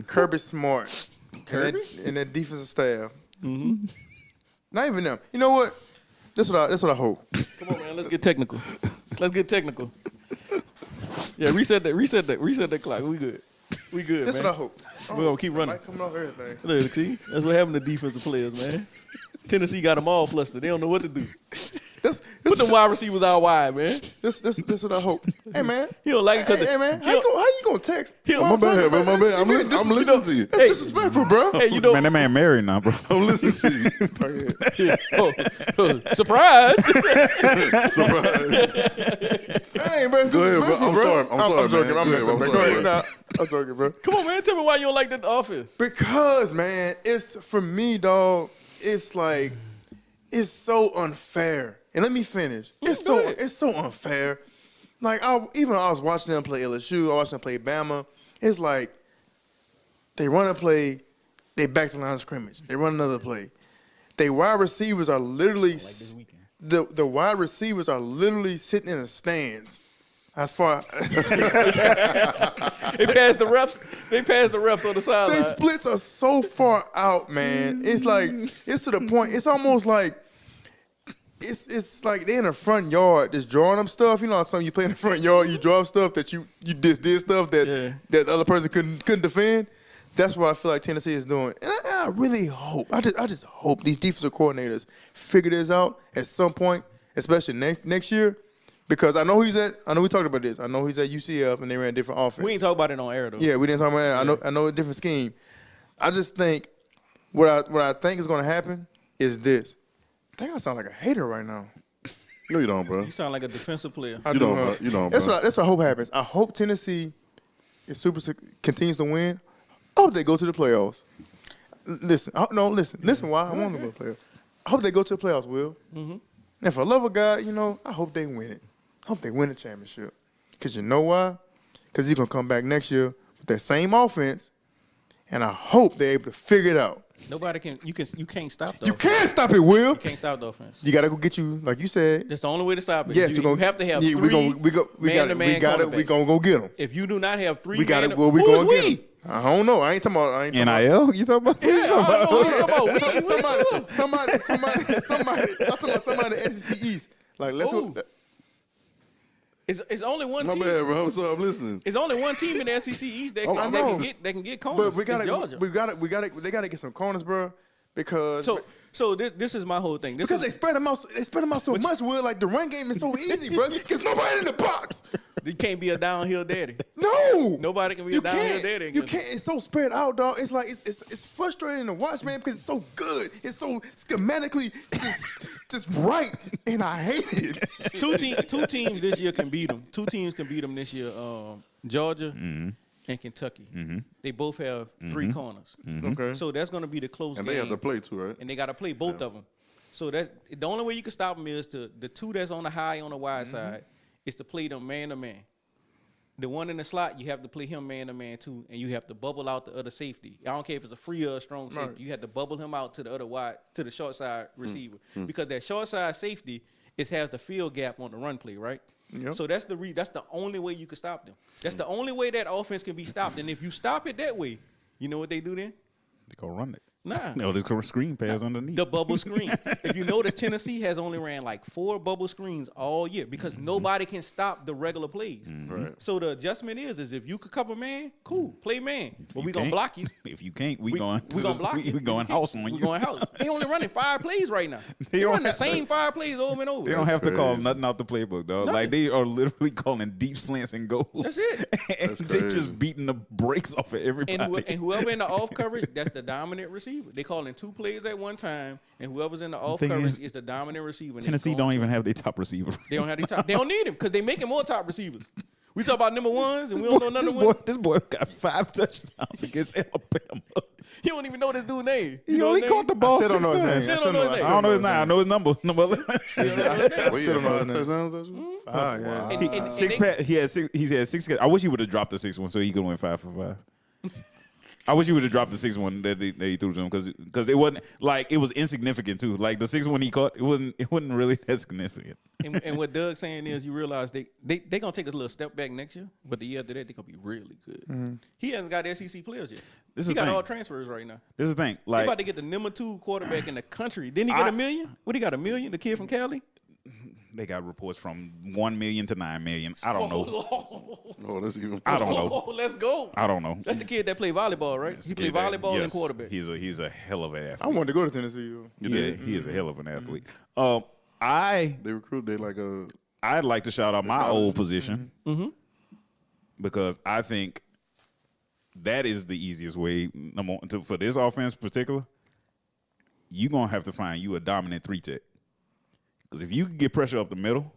Kirby Smart and that defensive staff, not even them. You know what? That's what I hope. Come on, man. Let's get technical. Let's get technical. Yeah, reset that clock. We good. We good, That's man. what I hope. We're gonna keep running. Might coming off everything. Look, see? That's what happened to defensive players, man. Tennessee got them all flustered. They don't know what to do. Put the wide receivers out wide, man. That's what I hope. Hey man, He don't like it because hey man, how you gonna text? My bad, bro. My bad. I'm listening to you. That's disrespectful, bro. Hey, you know, Man, that man married now, bro. I'm listening to you. surprise. Surprise. Hey, bro, it's Go ahead, bro. disrespectful, I'm sorry. I'm sorry, man. I'm Go ahead, messing, I'm bro. sorry. Go ahead. Nah, I'm joking, bro. Come on, man. Tell me why you don't like the offense. Because, man, it's for me, dog. It's like it's so unfair. And let me finish. It's so unfair. Like I was watching them play LSU. I watched them play Bama. It's like they run a play, they back to line of scrimmage. They run another play. They wide receivers are literally the wide receivers are literally sitting in the stands. As far They passed the refs. They passed the refs on the sideline. they splits are so far out, man. It's like it's to the point. It's almost like it's like they in the front yard just drawing up stuff. You know, something you play in the front yard, you draw up stuff that you just did stuff that the other person couldn't defend. That's what I feel like Tennessee is doing, and I really hope. I just hope these defensive coordinators figure this out at some point, especially next year. Because I know we talked about this. I know he's at UCF and they ran a different offense. We ain't talk about it on air though. Yeah, we didn't talk about that. I know a different scheme. I just think what I think is going to happen is this. I think I sound like a hater right now. No, you don't, bro. You sound like a defensive player. You don't, bro. You don't, That's bro. what I hope happens. I hope Tennessee continues to win. I hope they go to the playoffs. Listen. Why I want to go to the playoffs. I hope they go to the playoffs, Will. And for the love of God, I hope they win it. I hope they win the championship. Because you know why? Because you're going to come back next year with that same offense, and I hope they're able to figure it out. Nobody can. You can't stop the You offense. can't stop it, Will. You can't stop the offense. You got to go get you, like you said. That's the only way to stop it. Yes, you have to have yeah, three we got it. We going to go get them. If you do not have three, We got it. man, Well, we who is going to get we? them. I don't know. I ain't talking about. NIL? You talking about? Yeah, I don't know what you're talking about. Somebody. I'm talking about somebody in the SEC East. Like let's. Who? It's only one My team. bad, bro. I'm sorry. I'm listening. It's only one team in the SEC East that I know. can get corners. But we It's Georgia. They gotta get some corners, bro. Because So this is my whole thing. because they spread them out. They spread them out so much. Will like the run game is so easy, bro. Because nobody in the box. You can't be a downhill daddy. No, Nobody can be a downhill daddy. You can't. It's so spread out, dog. It's like it's frustrating to watch, man, because it's so good. It's so schematically just right, and I hate it. Two teams this year can beat them. Two teams can beat them this year. Georgia and Kentucky. They both have 3 corners. Okay. So that's going to be the close And game. they have to play too, right? And they got to play both of them. So that's the only way you can stop them is the 2 that's on the high on the wide side is to play them man to man. The one in the slot, you have to play him man to man too, and you have to bubble out the other safety. I don't care if it's a free or a strong safety. Right. You have to bubble him out to the other wide, to the short side receiver, because that short side safety has the field gap on the run play, right? Yep. So that's the only way you can stop them. That's the only way that offense can be stopped. And if you stop it that way, you know what they do then? They go run it. Nah. No, the screen pass underneath. The bubble screen. If you notice, Tennessee has only ran like 4 bubble screens all year because nobody can stop the regular plays. Right. So the adjustment is if you could cover man, cool, play man. But we gonna can't- block you. If you can't, we We gonna block you. We going house on you. We going house. They only running 5 plays right now. They They don't run the have- same 5 plays over and over. They don't have to call crazy. nothing out the playbook, dog. Nothing. Like they are literally calling deep slants and goals. That's it. And That's they crazy. just beating the brakes off of everybody. And whoever in the off coverage, that's the dominant receiver. They calling 2 plays at one time, and whoever's in the off thing coverage is, is the dominant receiver. and they Tennessee going don't to even him. have their top receiver. They don't have the top. They don't need him because they making more top receivers. We talk about number ones, and we don't know none of them. This boy got 5 touchdowns against Alabama. You don't even know this dude's name. He know only his caught name? the ball Still 6 don't know his name. times. Still don't know his name. I don't know his name. I know his number. Number 11. We Still had don't know 5 his touchdowns this year? Ah, yeah. And Six they- pack. He's had 6. I wish he would have dropped the 6th one so he could win 5 for 5. I wish he would have dropped the 6th one that he threw to him because it wasn't like it was insignificant too. Like the 6th one he caught, it wasn't really that significant. and what Doug's saying is, you realize they gonna take a little step back next year, but the year after that they're gonna be really good. He hasn't got SEC players yet. This is He the got thing. all transfers right now. This is the thing. They Like about to get the number 2 quarterback in the country. Didn't he get I- $1 million? What he got $1 million? The kid from Cali? they got reports from 1 million to 9 million. I don't know. Oh, that's even. I don't know. Oh, let's go. I don't know. That's the kid that played volleyball, right? He played volleyball and Yes. quarterback. He's a hell of an I athlete. wanted to go to Tennessee. Though. Yeah, he is a hell of an athlete. They recruit. They like a. I'd like to shout out my college. old position because I think that is the easiest way. For this offense in particular, you're gonna have to find you a dominant 3 tech. Because if you can get pressure up the middle,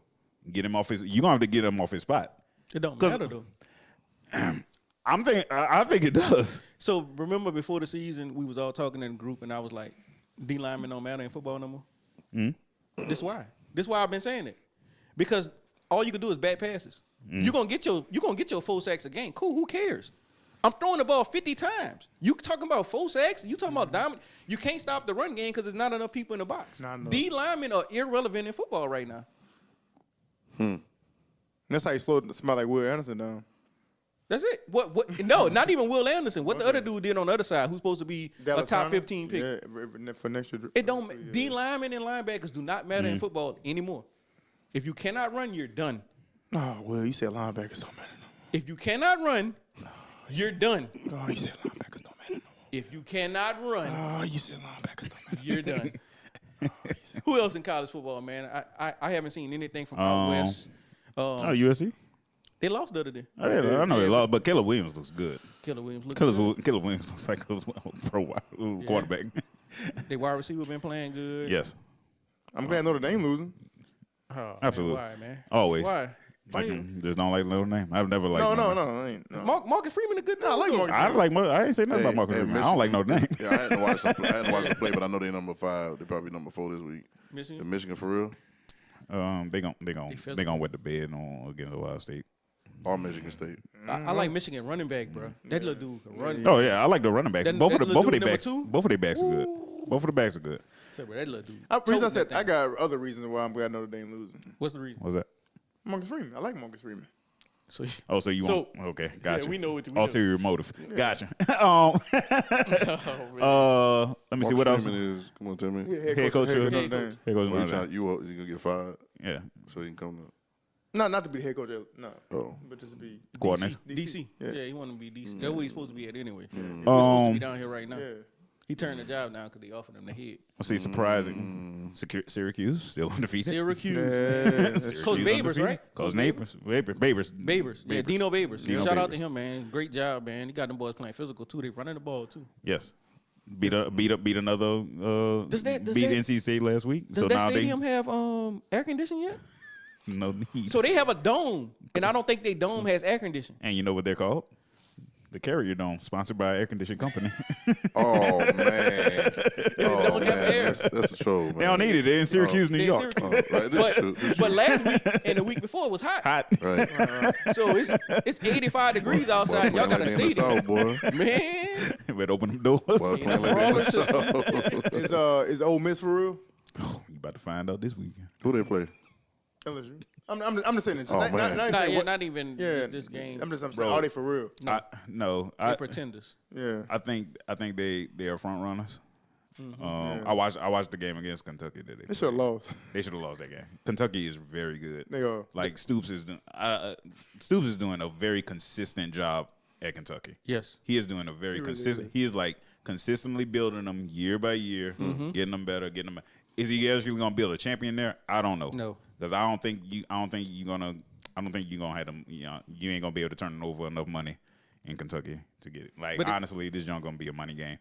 get him off his, you're gonna have to get him off his spot. It don't 'Cause- matter though. I think it does. So remember before the season, we was all talking in the group, and I was like, D lineman don't matter in football no more. This why. This why I've been saying it. Because all you can do is bat passes. You're gonna get your 4 sacks a game. Cool, who cares? I'm throwing the ball 50 times. You talking about 4 sacks? You talking about dominant? You can't stop the run game because there's not enough people in the box. Not enough. D linemen are irrelevant in football right now. That's how you slow somebody like Will Anderson down. That's it. What? No, not even Will Anderson. What the other dude did on the other side, who's supposed to be a top 15 pick. Yeah, for next year. It don't. D linemen and linebackers do not matter in football anymore. If you cannot run, you're done. Oh, Will, you said linebackers don't matter. If you cannot run, you're done. Oh, you said linebackers don't matter. If you cannot run, Oh, you said linebackers don't matter. you're done. Who else in college football, man? I haven't seen anything from out west. USC. They lost the other day. I know they lost, but Caleb Williams looks good. Killer Williams. Look good. Caleb Williams looks like a pro quarterback. They wide receiver been playing good. Yes, I'm glad Notre Dame losing. Oh, absolutely. Man, why, man? Always. Why? Just don't like Notre Dame. I've never liked. No, Notre no, Dame. no, I ain't. No. Marcus Freeman a good. I like Marcus. I like. I ain't say nothing about Marcus. Freeman. I don't like Notre Dame. Yeah, I hadn't watched them play, but I know they're number 5. They're probably number 4 this week. Michigan? The Michigan for real. They gonna wet the bed on against Ohio State. Or Michigan State. I like Michigan running back, bro. That little dude can run. Oh yeah, I like the running backs. That- both that of little their dude number backs. 2? Both of their backs are good. Both of the backs are good. So, bro, that little dude. Reason I toting said that I thing. got other reasons why I'm glad Notre Dame losing. What's the reason? What's that? Marcus Freeman. I like Marcus Freeman. So, Oh, so you So- want? Okay, gotcha. we know what we know. Ulterior motive. Gotcha. Let me see what else. Freeman is. Come on, tell me. Head coach. Notre Head Dame. Head coach. What you trying, is he gonna get fired Yeah. so he can come to? No, not to be the head coach. No. Oh. But just to be. Coordinator. DC. Yeah. Yeah, he want to be DC. That's where he's supposed to be at anyway. He's supposed to be down here right now. Yeah. He turned the job down because they offered him the head. Let's see, surprising. Syracuse still undefeated. Syracuse. Yeah. Coach Babers, right? Coach Babers. Babers. Babers. Yeah, Dino Babers. Dino Shout out to Babers. him, man. Great job, man. He got them boys playing physical too. They running the ball too. Yes. Beat another. Does that- beat NC State last week. Does that stadium have air conditioning yet? No need. So they have a dome, and I don't think their dome has air conditioning. And you know what they're called? The Carrier Dome, sponsored by Air Conditioning Company. Oh man, that's a troll. Man. They don't need it. They're in Syracuse, New York. Right. But last week and the week before it was hot. Right. So it's 85 degrees outside. Y'all got a stadium, boy. man. Better open them doors. Is Ole Miss for real? You about to find out this weekend. Who they play? LSU. I'm just saying this. Not even this game. I'm saying, are they for real? No. They're pretenders. Yeah. I think they are front runners. I watched the game against Kentucky. They should have lost. They should have lost that game. Kentucky is very good. They are. Like Stoops is doing a very consistent job at Kentucky. Yes, he is doing a very consistent. He is like consistently building them year by year, getting them better, getting them. Is he actually going to build a champion there? I don't know. No, because I don't think you're gonna have them. You ain't gonna be able to turn over enough money in Kentucky to get it. Like honestly, this ain't gonna be a money game.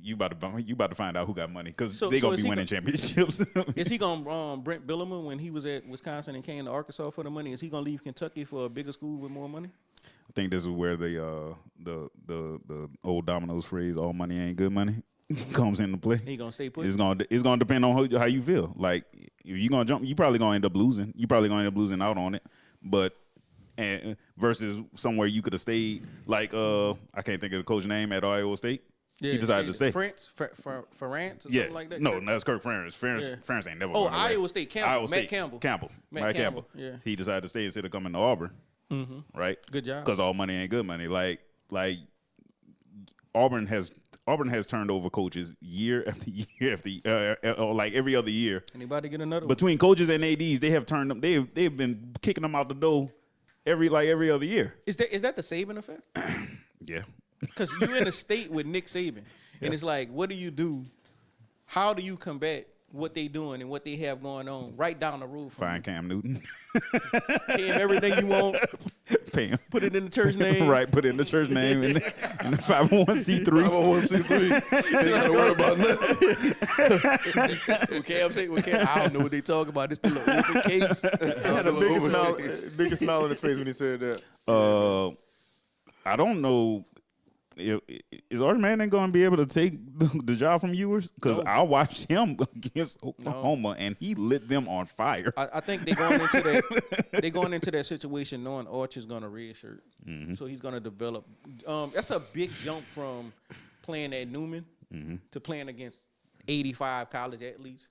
You about to find out who got money because they're gonna be winning championships. Is he gonna Brent Bielema when he was at Wisconsin and came to Arkansas for the money? Is he gonna leave Kentucky for a bigger school with more money? I think this is where the old Domino's phrase "all money ain't good money" comes into play. He gonna stay put. It's gonna depend on how you feel. Like if you're gonna jump, you probably gonna end up losing. You probably gonna end up losing out on it. But versus somewhere you could have stayed. Like I can't think of the coach's name at Iowa State. Yeah, he decided to stay. France or something like that? No, that's Kirk Ferentz. Ferentz ain't never. Iowa State. Campbell. Matt Campbell. Yeah. He decided to stay instead of coming to Auburn. Mm-hmm. Right. Good job. Because all money ain't good money. Like Auburn has turned over coaches year after year after like every other year. Anybody get another between coaches and ADs? They have turned them. They've been kicking them out the door every other year. Is that the Saban effect? Yeah. Because you're in a state with Nick Saban, and it's like, what do you do? How do you combat what they doing and what they have going on right down the road from Find Cam Newton. Pay him everything you want. Pay him. Put it in the church name. Right, put it in the church name and the 501c3. 501c3. They got to worry about nothing. I don't know what they talk about. It's still an open case. He had the biggest smile on his face when he said that. I don't know. Is Arch Manning going to be able to take the job from Ewers? Because I watched him against Oklahoma, and he lit them on fire. I think they're going into that situation knowing Arch is going to redshirt, so he's going to develop. That's a big jump from playing at Newman to playing against 85 college athletes,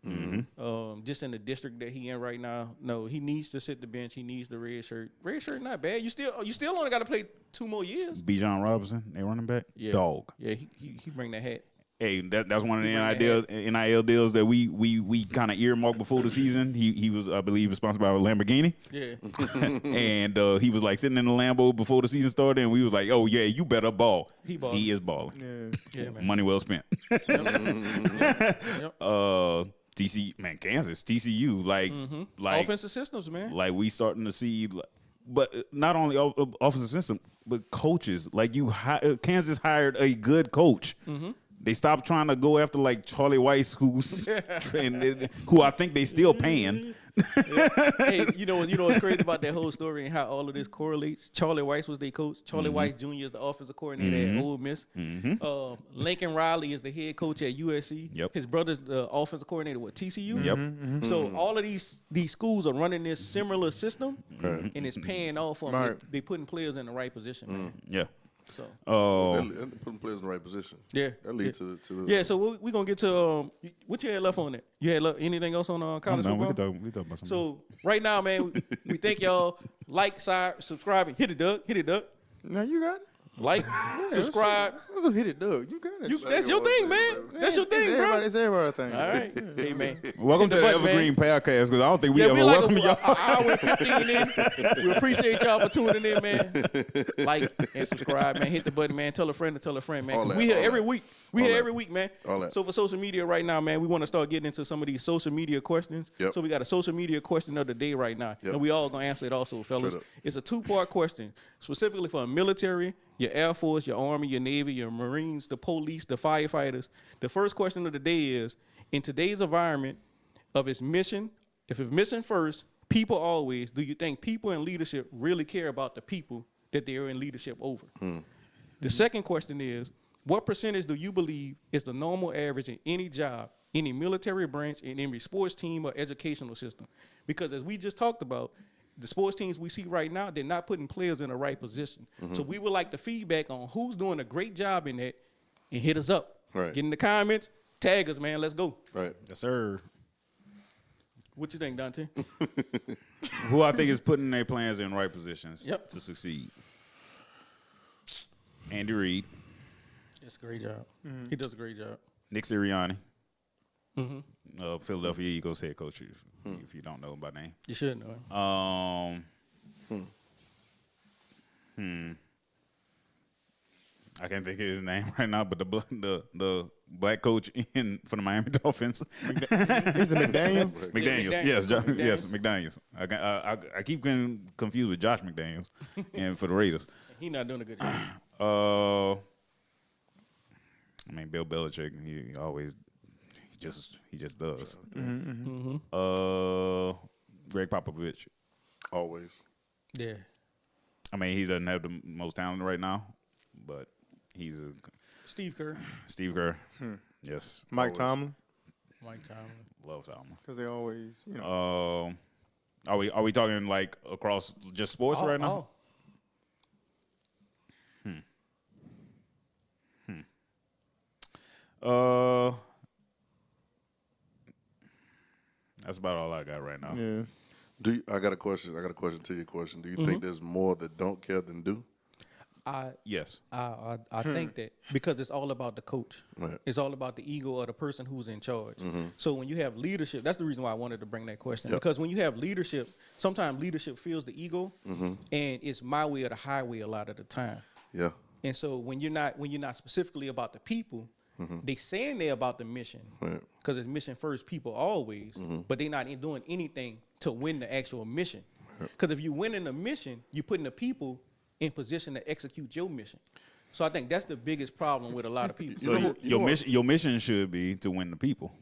just in the district that he in right now. No, he needs to sit the bench. He needs the redshirt. Redshirt not bad. You still only got to play 2 more years. Bijan Robinson, they running back, dog. Yeah, he bring that hat. Hey, that's one of the NIL deals that we kind of earmarked before the season. He was, I believe, sponsored by a Lamborghini. Yeah, and he was like sitting in the Lambo before the season started, and we was like, "Oh yeah, you better ball." He is balling. Yeah, man. Money well spent. Yep. Kansas, TCU, like offensive systems, man. Like we starting to see, but not only offensive system, but coaches. Like Kansas hired a good coach. They stopped trying to go after like Charlie Weiss, who I think they still paying. Hey, you know what's crazy about that whole story and how all of this correlates? Charlie Weiss was their coach. Charlie Weiss Jr. is the offensive coordinator at Ole Miss. Lincoln Riley is the head coach at USC. Yep. His brother's the offensive coordinator with TCU. Yep. So all of these schools are running this similar system, and it's paying off for them. They putting players in the right position, man. Yeah. So putting players in the right position. Yeah, that leads to yeah. So we're gonna get to what you had left on it. You had anything else on college football? We can talk about something. So right now, man, we thank y'all. Like, subscribe, and hit it, Doug. Hit it, Doug. Now you got it. Like, subscribe. Hit it, Doug. You got it. That's your thing, man. That's your thing, bro. It's everybody's thing. All right. Hey, man. Welcome to the Evergreen podcast, because I don't think we ever welcome y'all. Hour and 15 in. We appreciate y'all for tuning in, man. Like and subscribe, man. Hit the button, man. Tell a friend to tell a friend, man. We here every week. We here every week, man. So for social media right now, man, we want to start getting into some of these social media questions. Yep. So we got a social media question of the day right now. Yep. And we all going to answer it also, fellas. It's a 2-part question, specifically for the military, your Air Force, your Army, your Navy, your Marines, the police, the firefighters. The first question of the day is, in today's environment of its mission, if it's mission first, people always, do you think people in leadership really care about the people that they are in leadership over? The second question is, what percentage do you believe is the normal average in any job, any military branch, in any sports team or educational system? Because as we just talked about, the sports teams we see right now, they're not putting players in the right position. So we would like the feedback on who's doing a great job in that, and hit us up. Right. Get in the comments, tag us, man. Let's go. Right. Yes, sir. What you think, Dante? Who I think is putting their plans in right positions to succeed? Andy Reid. That's a great job. He does a great job. Nick Sirianni. Philadelphia Eagles head coach, if you don't know him by name. You should know him. I can't think of his name right now, but the black coach for the Miami Dolphins. Is it McDaniels? McDaniels, yes, yes, McDaniels. I keep getting confused with Josh McDaniels, and for the Raiders. He's not doing a good job. I mean, Bill Belichick, he just does. Greg Popovich. Always. Yeah. I mean, he doesn't have the most talent right now, but he's a Steve Kerr. Steve Kerr. Yes. Mike Tomlin. Love Tomlin. Because they always, you know. Are we talking like across just sports right now? That's about all I got right now. Yeah. I got a question. I got a question to your question. Do you think there's more that don't care than do? Yes. I think that because it's all about the coach. Right. It's all about the ego of the person who's in charge. So when you have leadership, that's the reason why I wanted to bring that question. Because when you have leadership, sometimes leadership feels the ego, and it's my way or the highway a lot of the time. Yeah. And so when you're not specifically about the people, they saying they're about the mission because it's mission first, people always, but they're not doing anything to win the actual mission. Because if you win in the mission, you're putting the people in position to execute your mission. So I think that's the biggest problem with a lot of people. So your mission should be to win the people.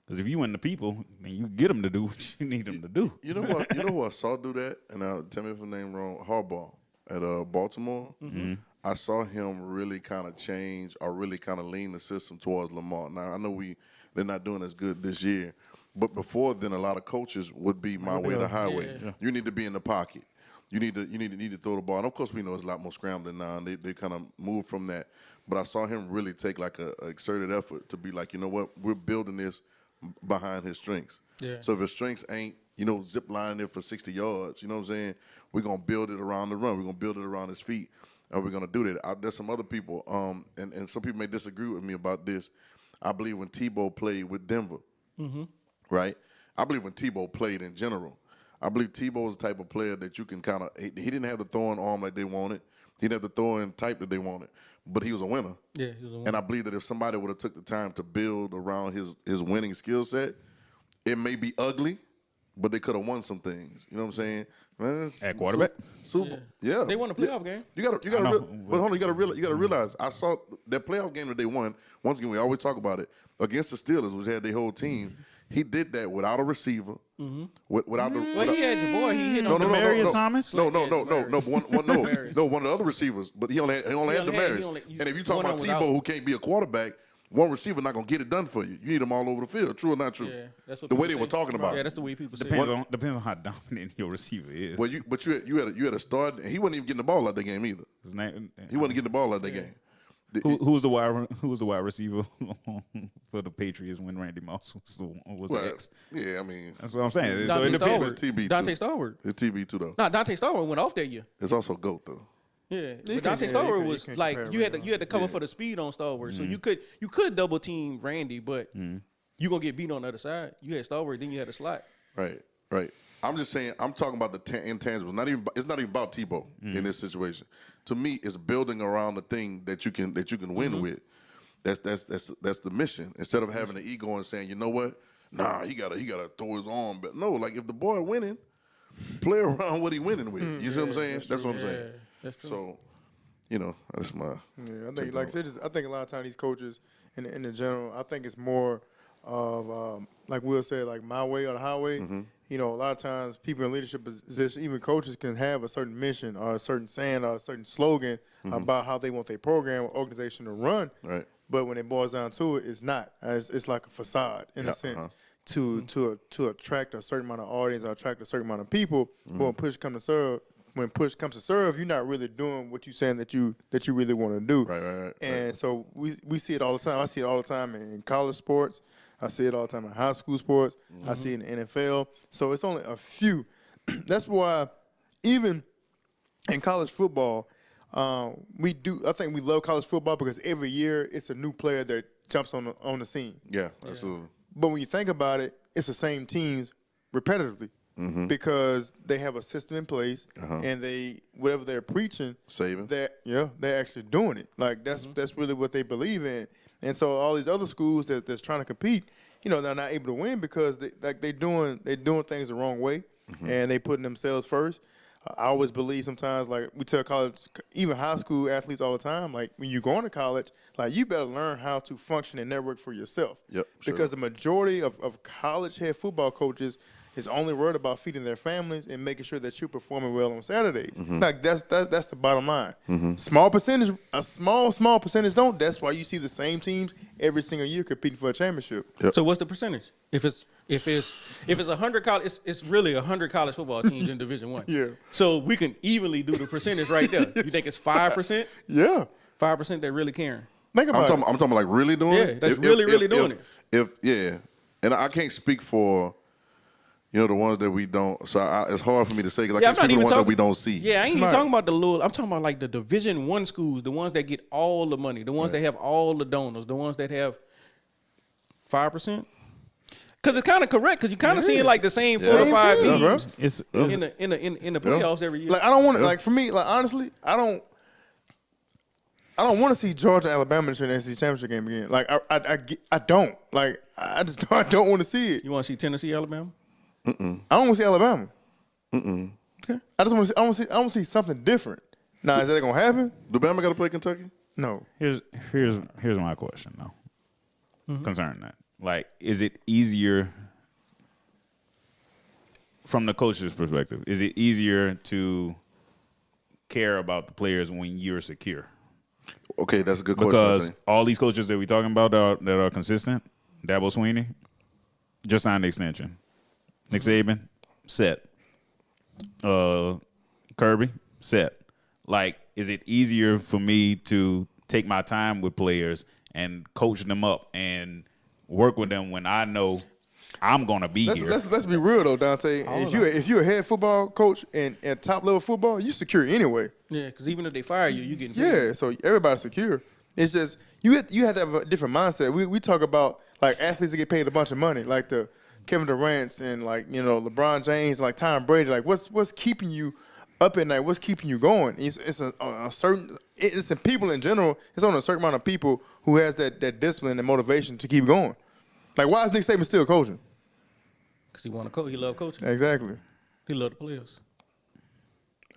Because if you win the people, then you get them to do what you need them to do. You know what? You know who I saw do that? And tell me if I'm name wrong. Harbaugh at Baltimore. I saw him really kind of change or really kind of lean the system towards Lamar. Now I know they're not doing as good this year, but before then, a lot of coaches would be my way the highway. Yeah. You need to be in the pocket. You need to throw the ball. And of course, we know it's a lot more scrambling now, and they kind of move from that. But I saw him really take like a exerted effort to be like, you know what, we're building this behind his strengths. Yeah. So if his strengths ain't, zip lining it for 60 yards, you know what I'm saying? We're gonna build it around the run. We're gonna build it around his feet, and we're gonna do that. There's some other people, and some people may disagree with me about this. I believe when Tebow played with Denver, right? I believe when Tebow played in general. I believe Tebow was the type of player that you can kind of – he didn't have the throwing arm like they wanted. He didn't have the throwing type that they wanted. But he was a winner. Yeah, he was a winner. And I believe that if somebody would have took the time to build around his winning skill set, it may be ugly, but they could have won some things. You know what I'm saying? At quarterback? Super. Yeah. They won a playoff game. You got to but hold on, you got to realize I saw that playoff game that they won. Once again, we always talk about it. Against the Steelers, which had their whole team. He did that without a receiver. Without the. Well, he had your boy. He hit on Demaryius Thomas. No. One of the other receivers, but he only had Demaryius. And if you talk about Tebow, who can't be a quarterback, one receiver not gonna get it done for you. You need them all over the field. True or not true? Yeah, that's what the way they were talking about. Yeah, that's the way people say. Depends on how dominant your receiver is. Well, you had a start, and he wasn't even getting the ball out of the game either. His name, he wasn't getting the ball out of the game. Who was the wide receiver for the Patriots when Randy Moss was the ex? Yeah, I mean that's what I'm saying. Dante so it depends. TB2. Dante Stallworth. It's TB2 though. No, Dante Stallworth went off that year. It's also GOAT though. Yeah, but Dante Stallworth was like you had to cover for the speed on Stallworth, so you could double team Randy, but you gonna get beat on the other side. You had Stallworth, then you had a slot. Right. I'm just saying. I'm talking about the intangibles. It's not even about Tebow in this situation. To me, it's building around the thing that you can win with. That's the mission. Instead of having the ego and saying, you know what, nah, he gotta throw his arm. But no, like if the boy winning, play around what he winning with. You see what I'm saying? That's what I'm saying. That's true. So, that's my. Yeah, I think like I said, I think a lot of times these coaches in the general, I think it's more like Will said, like my way or the highway. You know, a lot of times people in leadership positions, even coaches, can have a certain mission or a certain saying or a certain slogan about how they want their program or organization to run. Right. But when it boils down to it, it's not. It's like a facade in a sense to attract a certain amount of audience or attract a certain amount of people. But when push comes to serve, you're not really doing what you're saying that you really want to do. Right. And so we see it all the time. I see it all the time in college sports. I see it all the time in high school sports. I see it in the NFL. So it's only a few. That's why even in college football, I think we love college football because every year it's a new player that jumps on the scene. Yeah, absolutely. But when you think about it, it's the same teams repetitively because they have a system in place and whatever they're preaching, they're actually doing it. Like that's really what they believe in. And so all these other schools that's trying to compete, you know, they're not able to win because they're doing things the wrong way and they putting themselves first. I always believe sometimes, like we tell college, even high school athletes all the time, like when you're going to college, like you better learn how to function and network for yourself. Yep, sure. Because the majority of college head football coaches is only worried about feeding their families and making sure that you're performing well on Saturdays. Like that's the bottom line. Small percentage, a small percentage don't. That's why you see the same teams every single year competing for a championship. Yep. So what's the percentage? If it's 100 college, it's really 100 college football teams in Division I. Yeah. So we can evenly do the percentage right there. You think it's 5%? Yeah. 5% that really caring. Think about I'm talking like really doing it. Yeah, that's really doing it. And I can't speak for, you know, the ones that we don't. So it's hard for me to say because I can't speak for the ones that we don't see. Yeah, I ain't even talking about the little. I'm talking about like the Division I schools, the ones that get all the money, the ones that have all the donors, the ones that have 5%. Because it's kind of correct. Because you kind of seeing like the same 4 or 5 teams in the playoffs every year. Like I don't want to. Like for me, like honestly, I don't want to see Georgia, Alabama in the SEC championship game again. Like I don't. Like I don't want to see it. You want to see Tennessee, Alabama? I don't want to see Alabama. Okay. I just want to see. I want to see something different. Now, is that gonna happen? Do Bama got to play Kentucky? No. Here's my question though, concerning that. Like, is it easier from the coach's perspective? Is it easier to care about the players when you're secure? Okay, that's a good question. Because all these coaches that we're talking about that are consistent, Dabo Swinney just signed the extension. Nick Saban, set. Kirby, set. Like, is it easier for me to take my time with players and coach them up and work with them when I know I'm gonna be here? Let's be real though, Dante. If you're a head football coach and top level football, you secure anyway. Yeah, because even if they fire you, you getting paid. Yeah, so everybody's secure. It's just you have to have a different mindset. We talk about like athletes that get paid a bunch of money, like the Kevin Durant's and like, you know, LeBron James, like Tom Brady. Like what's keeping you up at night? What's keeping you going? It's a certain. It's in people in general. It's on a certain amount of people who has that discipline and motivation to keep going. Like, why is Nick Saban still coaching? Because he want to coach. He love coaching. Exactly. He love the players.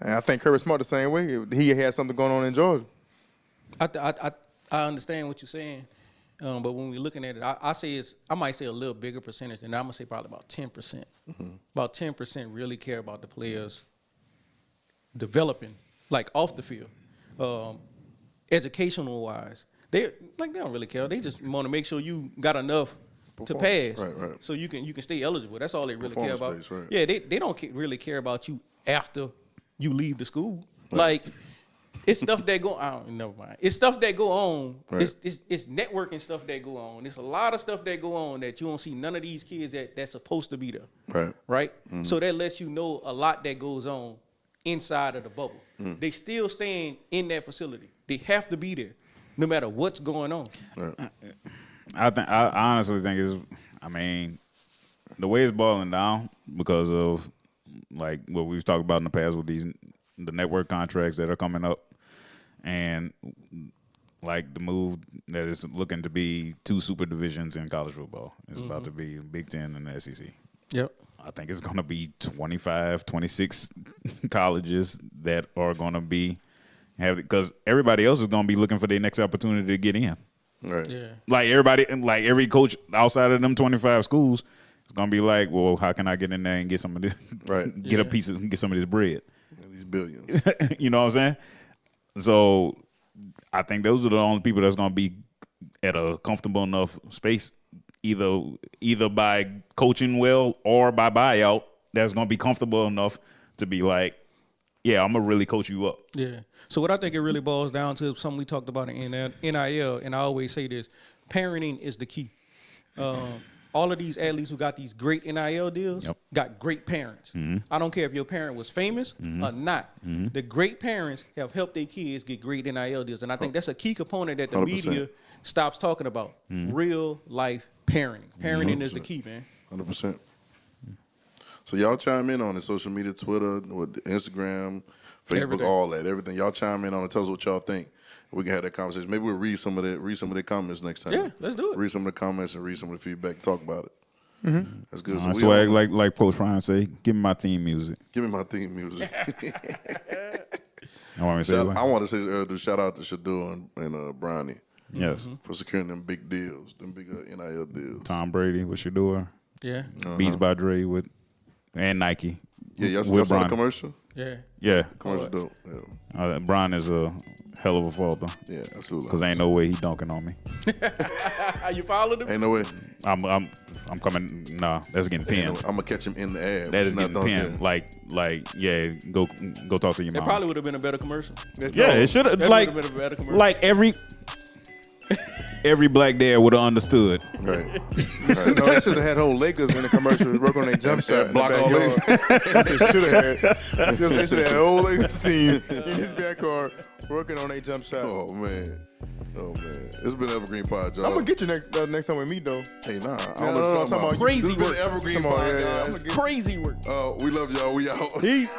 And I think Kirby Smart the same way. He had something going on in Georgia. I understand what you're saying, but when we're looking at it, I might say a little bigger percentage, and I'm gonna say probably about 10%. About 10% really care about the players developing, like off the field, educational wise. They don't really care. They just want to make sure you got enough to pass, right. so you can stay eligible. That's all they really care about. Based, right. Yeah, they don't really care about you after you leave the school. Right. Like it's stuff that go on. Never mind. It's stuff that go on. Right. It's networking stuff that go on. It's a lot of stuff that go on that you don't see none of these kids that's supposed to be there. Right. Mm-hmm. So that lets you know a lot that goes on inside of the bubble. Mm. They still staying in that facility. They have to be there, no matter what's going on. Right. I honestly think the way it's boiling down because of like what we've talked about in the past with the network contracts that are coming up, and like the move that is looking to be 2 super divisions in college football. It's about to be Big Ten and the SEC. Yep. I think it's going to be 25, 26 colleges that are going to be because everybody else is going to be looking for their next opportunity to get in. Right. Yeah. Like everybody, like every coach outside of them 25 schools is gonna be like, well, how can I get in there and get some of this? Right. Get a piece and get some of this bread. These billions. You know what I'm saying? So I think those are the only people that's gonna be at a comfortable enough space, either by coaching well or by buyout. That's gonna be comfortable enough to be like, yeah, I'm gonna really coach you up. Yeah. So what I think it really boils down to something we talked about in NIL, and I always say this: parenting is the key. All of these athletes who got these great NIL deals got great parents. I don't care if your parent was famous or not. The great parents have helped their kids get great NIL deals, and I think that's a key component that the 100%. media stops talking about. Real life parenting. Parenting is the key, man. 100%. So y'all chime in on it. Social media, Twitter, Instagram, Facebook, all that, everything. Y'all chime in on it. Tell us what y'all think. We can have that conversation. Maybe we'll read some of the comments next time. Yeah, let's do it. Read some of the comments and read some of the feedback. Talk about it. That's good. So Swag, like Coach Prime say, give me my theme music. Give me my theme music. I want to say shout out to Shador and Brownie. Yes. For securing them big deals, them big NIL deals. Tom Brady with Shador. Yeah. Beats by Dre and Nike. Yeah, y'all saw the commercial? Yeah. Commercial dope. Yeah. Brian is a hell of a father. Yeah, absolutely. Because ain't no way he dunking on me. You followed him? Ain't no way. I'm coming. Nah, that's getting pinned. I'm gonna catch him in the ad. That is getting pinned. Like, yeah. Go talk to your mom. It probably would have been a better commercial. Yeah, it should have. Like, been a better commercial. Like every black dad would have understood. Right. No, they should have had whole Lakers in the commercial working on their jump shot. Block all They should have had. They should have had a whole Lakers team in his backyard working on their jump shot. Oh man. It's been Evergreen Pod, y'all. I'm gonna get you next time we meet though. Hey, nah. I'm talking about crazy work. work. Evergreen Pod, guys. Crazy work. We love y'all. We out. Peace.